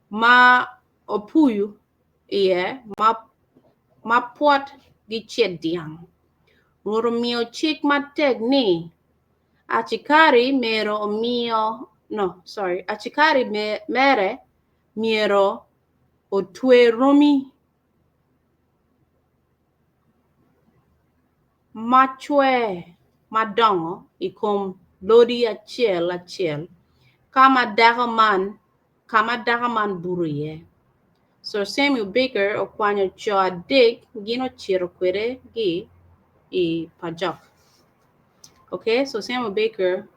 ma Apwoyo iye ma pot gi chet diang. Roro mio chik mateg ni achikari mere miero otwe romi machwe madongo ikom lodi achiel kama dagaman buruye. Sir Samuel Baker okwanyo cho dig gino chiro kwere gi I Pajok. Okay, so Samuel Baker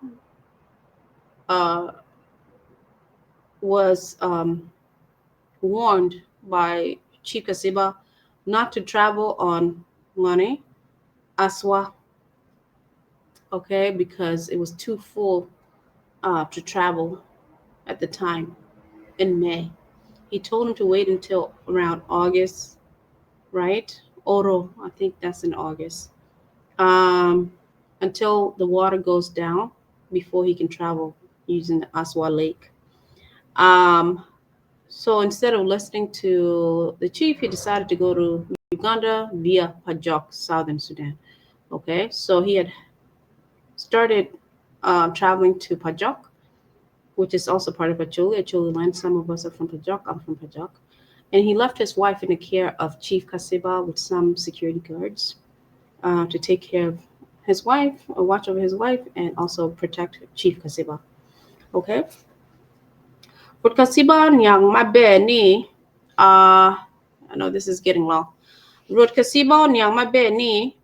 was warned by Chief Kassiba not to travel on Ngane Aswa, okay, because it was too full to travel at the time in May. He told him to wait until around August, right? Oro, I think that's in August. Until the water goes down before he can travel using the Aswa Lake. So instead of listening to the chief, he decided to go to Uganda via Pajok, southern Sudan. Okay, so he had started traveling to Pajok, which is also part of Acholi land. Some of us are from Pajok. I'm from Pajok. And he left his wife in the care of Chief Kassiba with some security guards to take care of his wife, or watch over his wife, and also protect Chief Kassiba. Okay? But Kassiba nyang mabe ni, I know this is getting long. Rod Kassiba nyang mabe ni,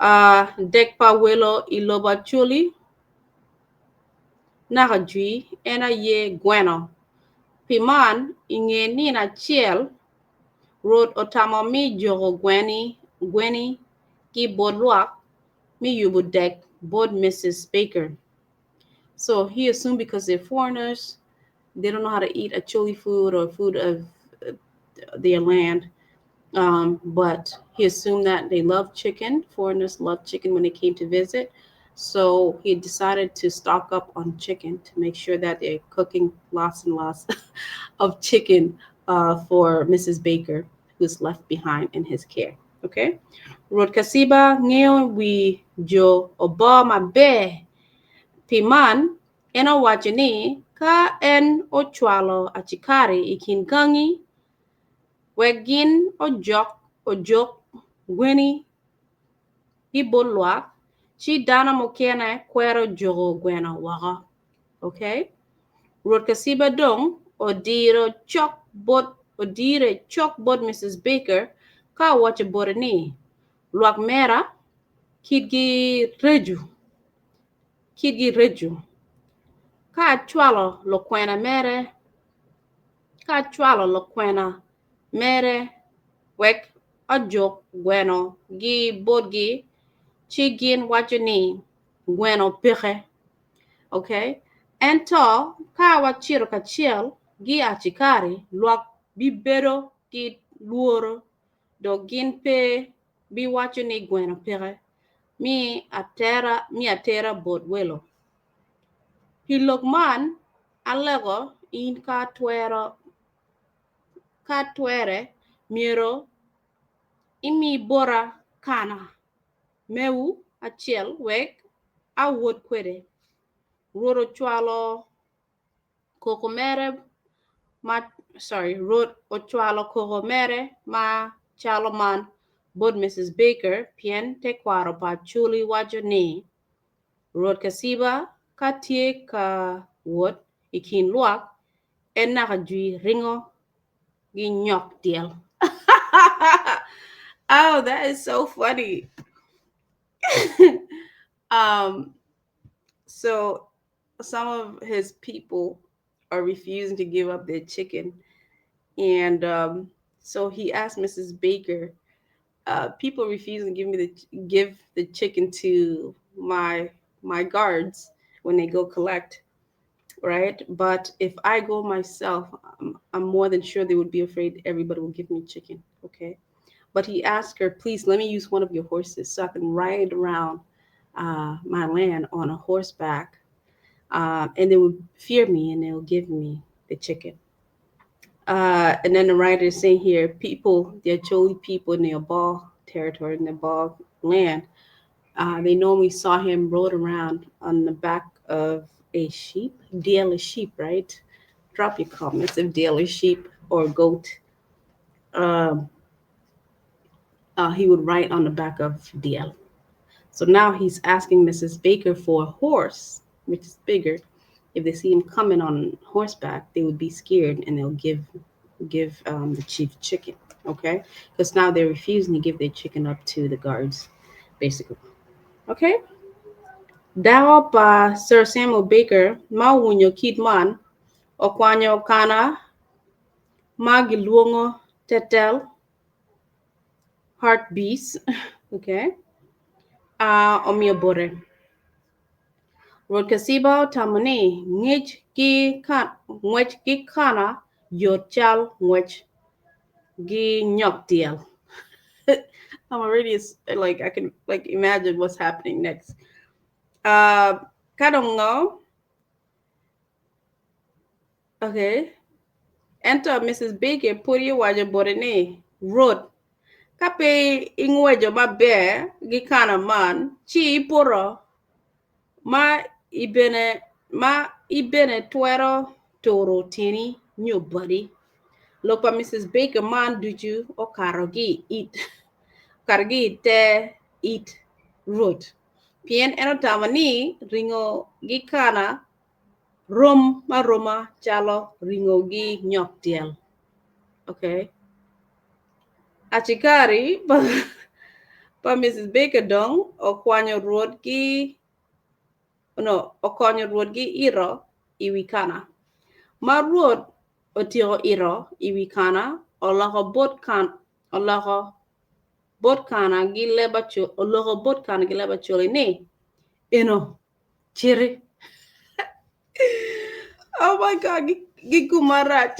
dekpa welo iloba chuli, nakajui, ena ye gweno. Piman, inge ni na chiel, Rod otamo mi jogo gweni, ki bodluak, mi yubu dek, bod Mrs. Baker. So he assumed because they're foreigners, they don't know how to eat Acholi food or food of their land. But he assumed that they love chicken. Foreigners loved chicken when they came to visit. So he decided to stock up on chicken to make sure that they're cooking lots and lots of chicken for Mrs. Baker, who's left behind in his care. Okay? Rod Kassiba ngayon we Jo Obbo mabe piman ena wachini ka en ochwalo achikari ikingangi wegin ojok gweni ibolwa chi dana mokena kwero jogo gwena waga. Okay? Rod Kassiba dong odire chok bot Mrs. Baker ka wache borani luak mera kidgi reju ka chwalo lo kwena mere wek ajok gweno gi bodgi chigin wachani gweno piche. Okay? Ento ka wachiro kachiel gi achikari luak bibero gi luoro do gin pe bi wachani gweno piche mi atera bot welo. Hilok man alego in ka twere miro imi bora kana meu achiel wek awuot kwede. Rod ochwalo koko mere ma chalo man bod Mrs. Baker pien te kwaro pa chuli wacho ni Rod Kassiba ka tie ka wuot ikin luak en naka jui ringo gi nyok diel. Oh, that is so funny. So some of his people are refusing to give up their chicken, and so he asked Mrs. Baker, people refusing to give the chicken to my guards when they go collect, right? But if I go myself, I'm more than sure they would be afraid everybody will give me chicken. Okay? But he asked her, please let me use one of your horses so I can ride around my land on a horseback, and they would fear me and they will give me the chicken. And then the writer is saying here, the Acholi people in the Abong territory, in the Abong land, they normally saw him rode around on the back of a sheep. Deal a sheep, right? Drop your comments if deal a sheep or goat. He would ride on the back of Deal. So now he's asking Mrs. Baker for a horse, which is bigger. If they see him coming on horseback, they would be scared and they'll give the chief chicken. Okay, because now they're refusing to give their chicken up to the guards, basically. Okay. Dawa pa Sir Samuel Baker, mawunyo kidman, okwanyo kana, magiluongo tetel, heart beats. Okay. Omiyo bore. Rod Kassiba tamani ngich gi kana yochal ngwech gi nyok diel. I'm already like I can like imagine what's happening next. Kadongo. Okay. Enter Mrs. Baker puri waje borene road. Kape ingwejo mabe gi kana man chi poro ma ibene twero toro tini nyobody. Look at Mrs. Baker man duju o karogi eat root. Pien enotamani ringo gikana roma chalo ringo gi nyok diel. Okay. Achikari pa Mrs. Baker dong okonyo ruot gi iro iwikana. Ma ruot otiro iro iwikana oloko bot kana gi Leb Acholi ni eno chiri. Oh my God, gikumarach.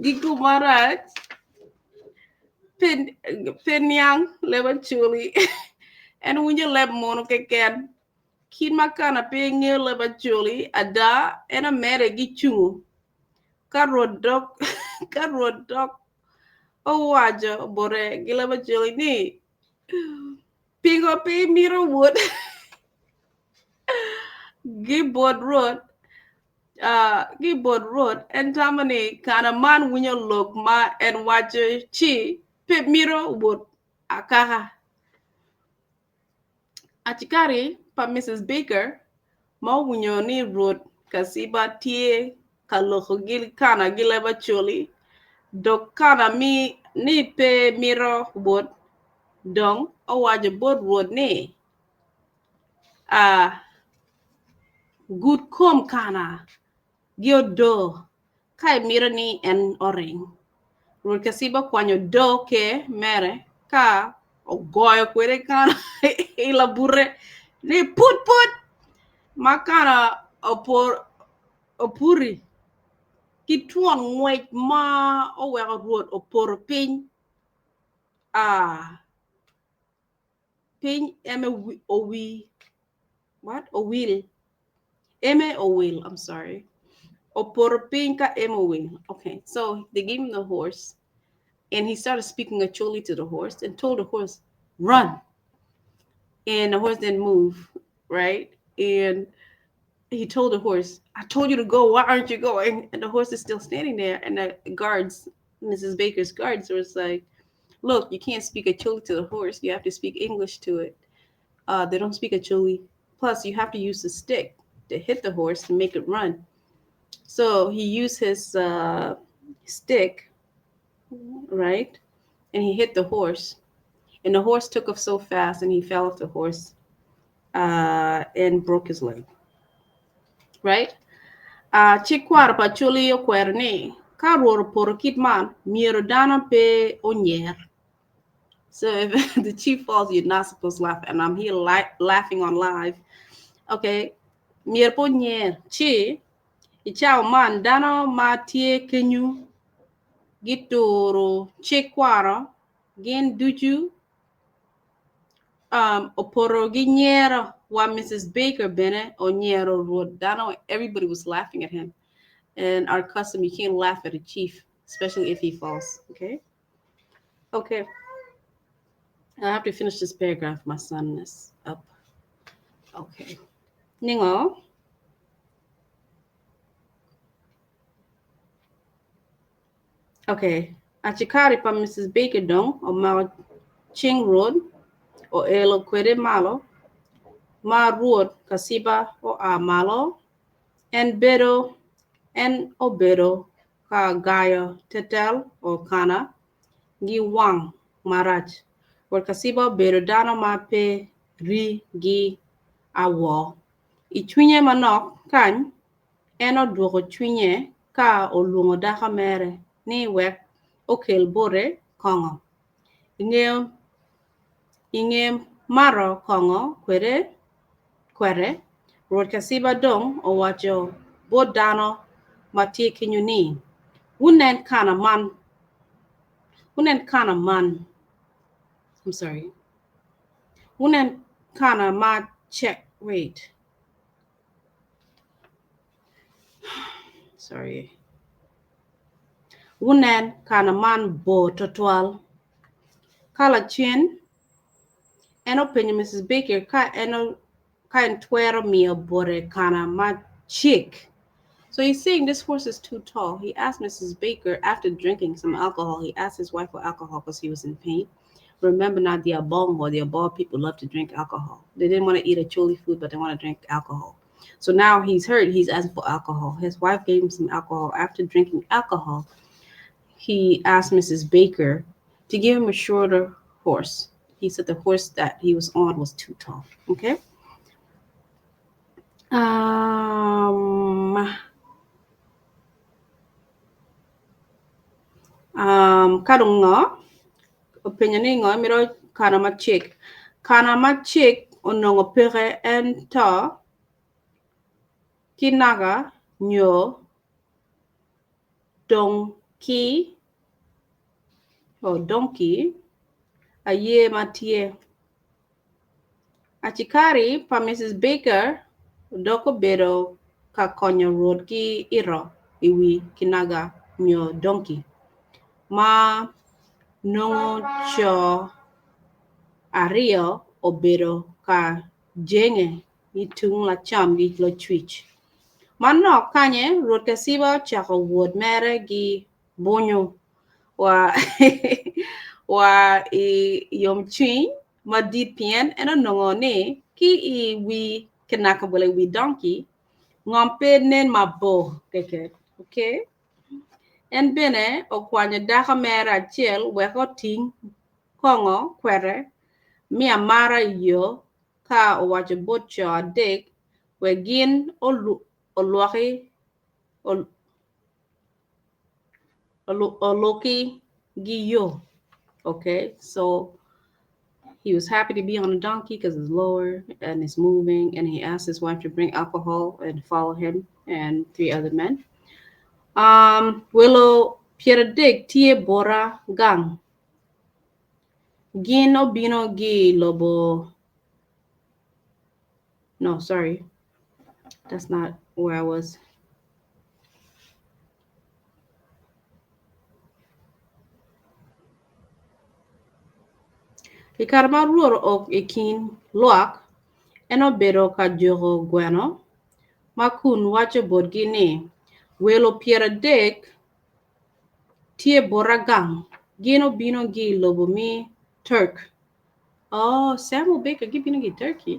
Gikumarach. Pinyang Leb Acholi And when you leb mono keken, kin makana pe ngel Leb Acholi ada and a mere gichungu. Karodok karodok o wajo bore Leb Acholi ni. Pingo pe miro wood. Gibboard road. Gibboard road and tamani kana man when you look ma and watch chi pe miro wood akaha. Achikari pa Mrs. Baker ma winyo ni road Kassiba tie kaloko gil kana Leb Acholi do kana mi ni pe miro wood dong o waje board road ni good kom kana giodo kai miro ni en oring road Kassiba kwanyo do ke mere ka o goyo kwere kana ila burre ni put makana opuri ki tuon ngwech ma o weko ruot oporo piny piny eme owil I'm sorry oporo piny ka eme owil. Okay, so they gave him the horse and he started speaking Acholi to the horse and told the horse run, and the horse didn't move, right? And he told the horse, I told you to go, why aren't you going? And the horse is still standing there, and the guards, Mrs. Baker's guards, was like, look, you can't speak Acholi to the horse, you have to speak English to it. They don't speak Acholi. Plus, you have to use the stick to hit the horse to make it run. So he used his stick, right? And he hit the horse. And the horse took off so fast, and he fell off the horse and broke his leg, right? Chikwar pa chuli yo kwerne ka ruoro poro kit man miero dana pe onyer. So if the chief falls, you're not supposed to laugh, and I'm here laughing on live. Okay, mier po nyer chi ichao man dana ma tie kenyu gitoro chikwara gen duju oporo ginyera wa Mrs. Baker bene onyero ruo dana. Everybody was laughing at him. And our custom, you can't laugh at a chief, especially if he falls. Okay. I have to finish this paragraph. My son is up. Okay. Ningo. Okay. Achikari pa Mrs. Baker dong o ma Ching Road o elo kwede malo ma road Kassiba o a malo and bedo and obedo ka gaya tetel o kana gi wang marach or Kassiba bedo dano ma pe ri gi awo ichwinye manok kany eno duoko chwinye ka oluongo daka mere ni wek okel bore kongo ing'e maro kongo kwere Ruoth Kassiba dong owacho bod dano matie kinyo ni wunen kana man I'm sorry wunen kana ma check wait sorry wunen kana man bo totwal kala chien eno penyo Mrs. Baker ka entwero mio bore kana ma chick. So he's saying this horse is too tall. He asked Mrs. Baker after drinking some alcohol. He asked his wife for alcohol because he was in pain. Remember, not the Abong or the Abong people love to drink alcohol. They didn't want to eat Acholi food, but they want to drink alcohol. So now he's hurt. He's asking for alcohol. His wife gave him some alcohol. After drinking alcohol, he asked Mrs. Baker to give him a shorter horse. He said the horse that he was on was too tall. Okay. Kadong nga opinion nga miro kana machik onongo pere enta kinaga nyo donkey aye matie Achikari pa Mrs. Baker doko bedo ka konyo ruoth gi iro iwi kinaga nyo donkey. Ma nongo cho ario obedo ka jenge ni tung la cham gi lo chwich. Manok kanye ruoth Kassiba chako wuoth mere gi bonyo wa wa yom chwiny madit pien eno nongo ni ki I wi kenaka bole wi donkey ngompe nen mabo keke okay en bene okwanyo dako mere achiel weko ting kongo kwere mi amara yo ka owacho bot cho adek we gin oluoki oloki gi yo. Okay, so he was happy to be on a donkey because it's lower and it's moving, and he asked his wife to bring alcohol and follow him and 3 other men. Willow Pierdick tie bora gang. Gino bino gi lobo. No, sorry. That's not where I was. Ikarba ruor ok ikin luak eno bedo ka jogo gweno makun wacho bodgi ni welo Pierdick tie bora gang. Gino bino gi lobo mi Turk. Oh, Samuel Baker gibino gi Turkey.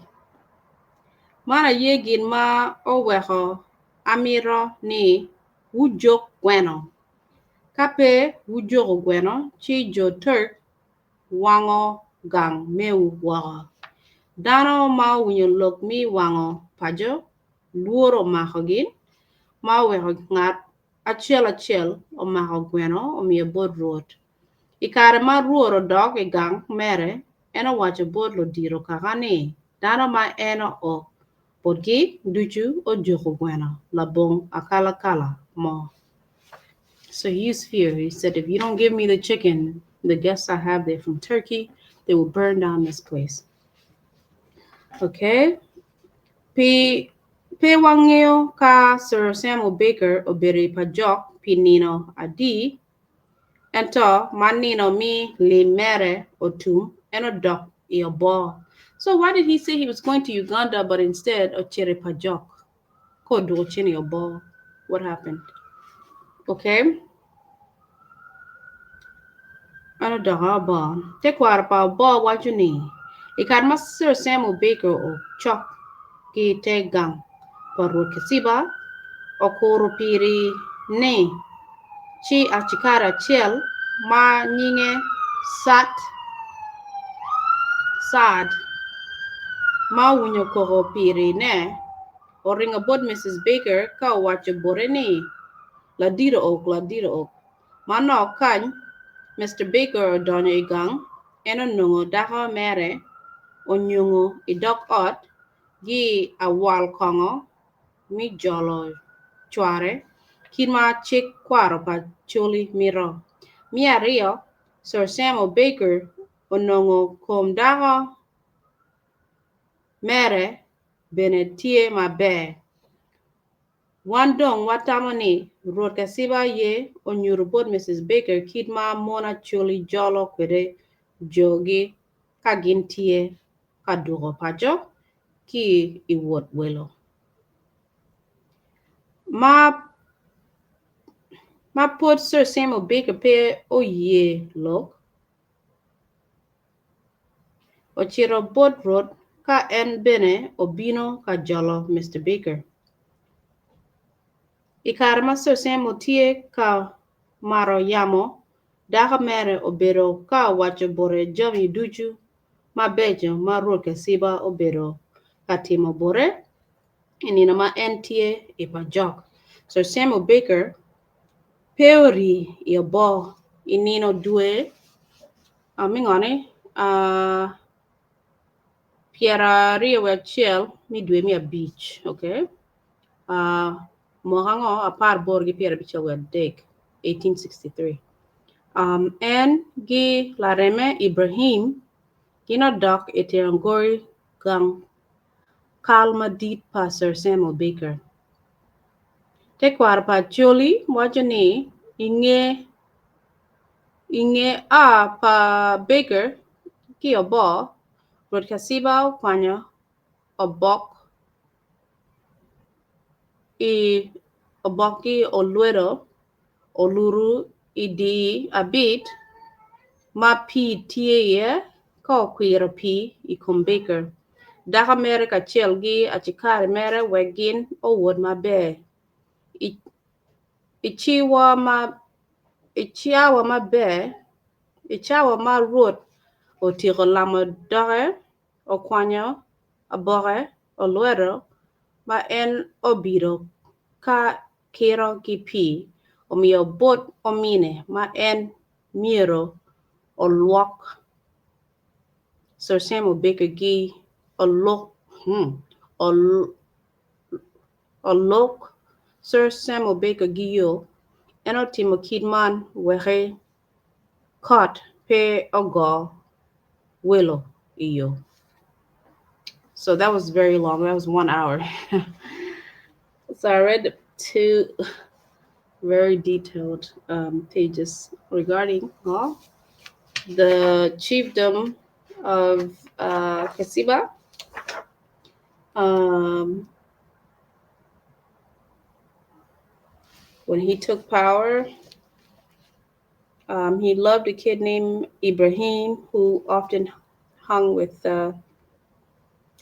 Mana yegin ma oweko amiro ni wujok gweno. Kape wujoko gweno chi jo Turk wango gang meu waka. Dano ma winyo lok mi wango pajo luoro mako gin ma weko ngat achiel omako gweno omiyo bod ruoth. Ikare ma ruoro dok I gang mere eno wacho bod lo diro kaka ni dano ma eno o podgi duchu ojoko gweno labong akala mo. So he used fear. He said, if you don't give me the chicken, the guests I have there from Turkey, they will burn down this place. Okay. Pe wangeo ka Sir Samuel Baker obere pajok pinino adi ento manino mi limere otum enodok Obbo. So why did he say he was going to Uganda but instead ochere pajok? Kodo chini Obbo. What happened? Okay. Ano dog ba? Te kwar pa Obbo wacho ni. Ikar mas Sir Samuel Baker o chok ki te gang. Paru Kassiba okoro piri ne chi achikara chiel ma nyinge sad ma winyo koro piri ne oringa bod Mrs. Baker ka wacho bore ni ladiro ok mano kany Mr. Baker odonyo I gang eno nungo dako mere onyungo I dok ot gi awal kongo mi jolo chware kima chik kwaro pa choli miro. Mi ario Sir Samuel Baker onongo kom dako mere bene tie mabe. Wandong watamoni Ruoth Kassiba ye onyuro bod Mrs. Baker kidma mona choli jolo kwede jogi kagin tie kadugo pajo ki iwot welo. Ma put Sir Samuel Baker pe oye lok. Ochiro bod road ka en bene obino ka jolo Mr. Baker. Ikare ma Sir Samuel tie ka maro yamo daka mere obedo ka wacho bore jomi duchu ma bejo ma Ruoth Kassiba obedo ka timo bore inino ma en tie I pajok. Sir Samuel Baker peori I Obbo inino due mingone Piera Rio Achiel mi dwe mi beach, okay? Mohango apar borgi Piera Bichel Dek, 1863. En gi Lareme Ibrahim gino dok iterangori gang kalma dit pa Sir Samuel Baker. Te kwar pa Acholi wajani inge a pa Baker ki Obbo rod Kassiba of Obbo Obok I Oboki Olwero Oluru Idi Abit ma pi tie ko kwira pi I kum Baker. Daka mere ka chelgi achikari mere wegin o wood ma be. Ichiwa ma be. Ichawa ma root o tiro lama dore o kwanyo abore o luero ma en obiro ka kiro ki pi o mio bot o mine ma en miro o luok Sir Samuel Baker gi o lok Sir Samuel Baker gi yo eno timo kidman wehe caught pe ogo willow iyo. So that was very long. That was 1 hour. So I read 2 very detailed pages regarding the chiefdom of Kassiba. When he took power, he loved a kid named Ibrahim who often hung with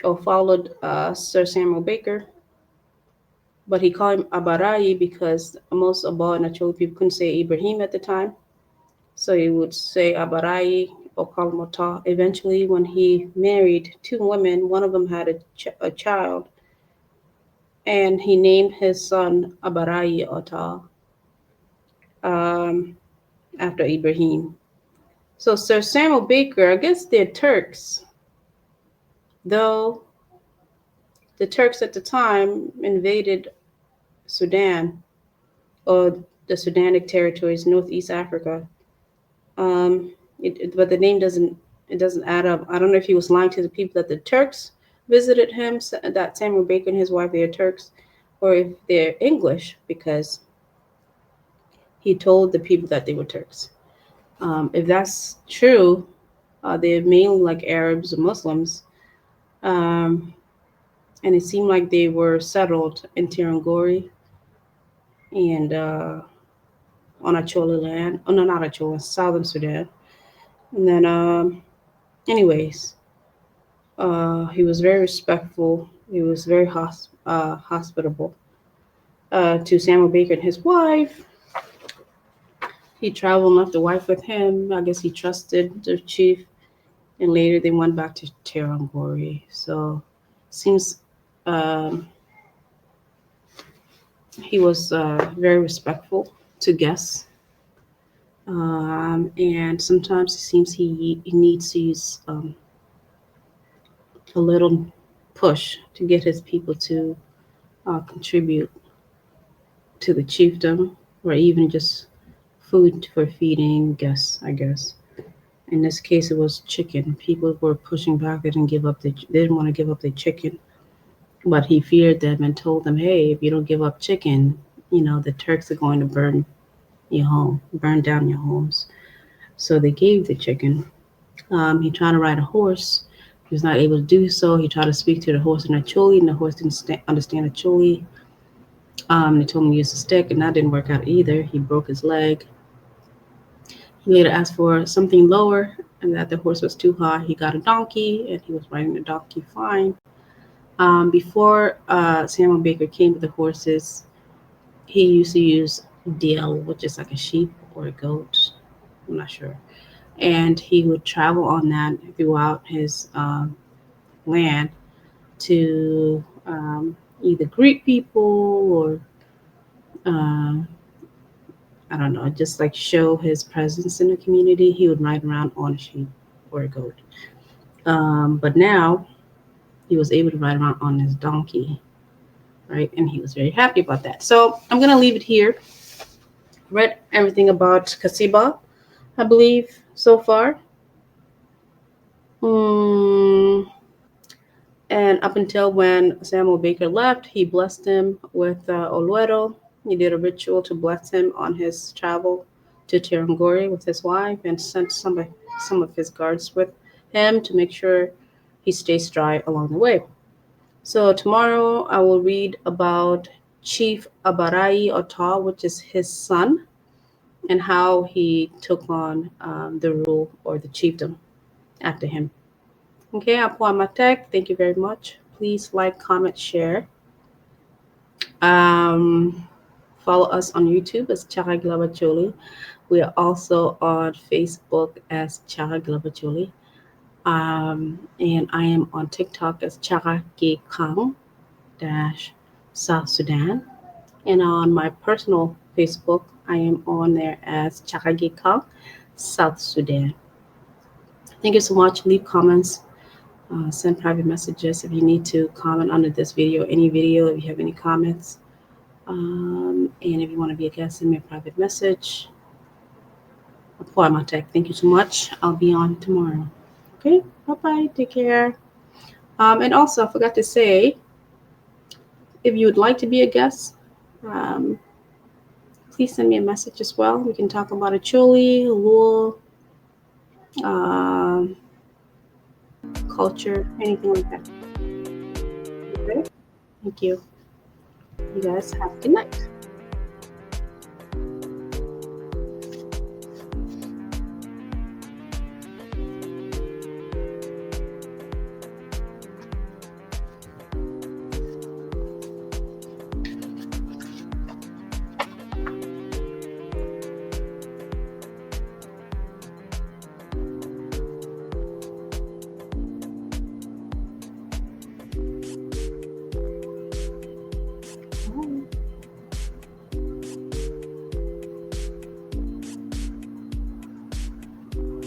or followed Sir Samuel Baker. But he called him Arabayi because most Obbo and Acholi people couldn't say Ibrahim at the time. So he would say Arabayi or Okello. Eventually, when he married 2 women, one of them had a child, and he named his son Arabayi Otoo after Ibrahim. So Sir Samuel Baker, I guess they're Turks, though the Turks at the time invaded Sudan, or the Sudanic territories, Northeast Africa. But the name doesn't add up. I don't know if he was lying to the people that the Turks visited him, that Samuel Baker and his wife, they are Turks, or if they're English, because he told the people that they were Turks. If that's true, they're mainly like Arabs or Muslims. And it seemed like they were settled in Tirangori and on Acholi land. Oh, no, not Acholi, Southern Sudan. And then, anyways, he was very respectful. He was very hospitable to Samuel Baker and his wife. He traveled and left the wife with him. I guess he trusted the chief. And later they went back to Tirangori. So seems he was very respectful to guests. And sometimes it seems he needs to use a little push to get his people to contribute to the chiefdom, or even just food for feeding guests, I guess. In this case, it was chicken. People were pushing back. They didn't want to give up the chicken. But he feared them and told them, hey, if you don't give up chicken, the Turks are going to burn down your homes. So they gave the chicken. He tried to ride a horse. He was not able to do so. He tried to speak to the horse in Acholi, and the horse didn't understand Acholi. They told him to use a stick, and that didn't work out either. He broke his leg. He later asked for something lower, and that the horse was too high. He got a donkey, and he was riding the donkey fine. Before Samuel Baker came to the horses, he used to use deal, which is like a sheep or a goat. I'm not sure. And he would travel on that throughout his land to either greet people or I don't know, just like show his presence in the community. He would ride around on a sheep or a goat. But now he was able to ride around on his donkey, right? And he was very happy about that. So I'm going to leave it here. Read everything about Kassiba, I believe, so far. And up until when Samuel Baker left, he blessed him with Oluero. He did a ritual to bless him on his travel to Tirangori with his wife and sent some of his guards with him to make sure he stays dry along the way. So tomorrow I will read about Chief Arabayi Otoo, which is his son, and how he took on the rule or the chiefdom after him. Okay, Apwoyo, thank you very much. Please like, comment, share. Um, Follow us on YouTube as Chaka Acholi. We are also on Facebook as Chaka Acholi. And I am on TikTok as Chaka Ikang dash South Sudan. And on my personal Facebook, I am on there as Chaka Ikang South Sudan. Thank you so much. Leave comments, send private messages if you need to comment under this video, any video, if you have any comments. And if you want to be a guest, send me a private message. Apwoyo, thank you so much. I'll be on tomorrow. Okay, bye bye. Take care. And also, I forgot to say, if you would like to be a guest, um, please send me a message as well. We can talk about Acholi, Lul, um, culture, anything like that. Okay? Thank you. You guys have a good night.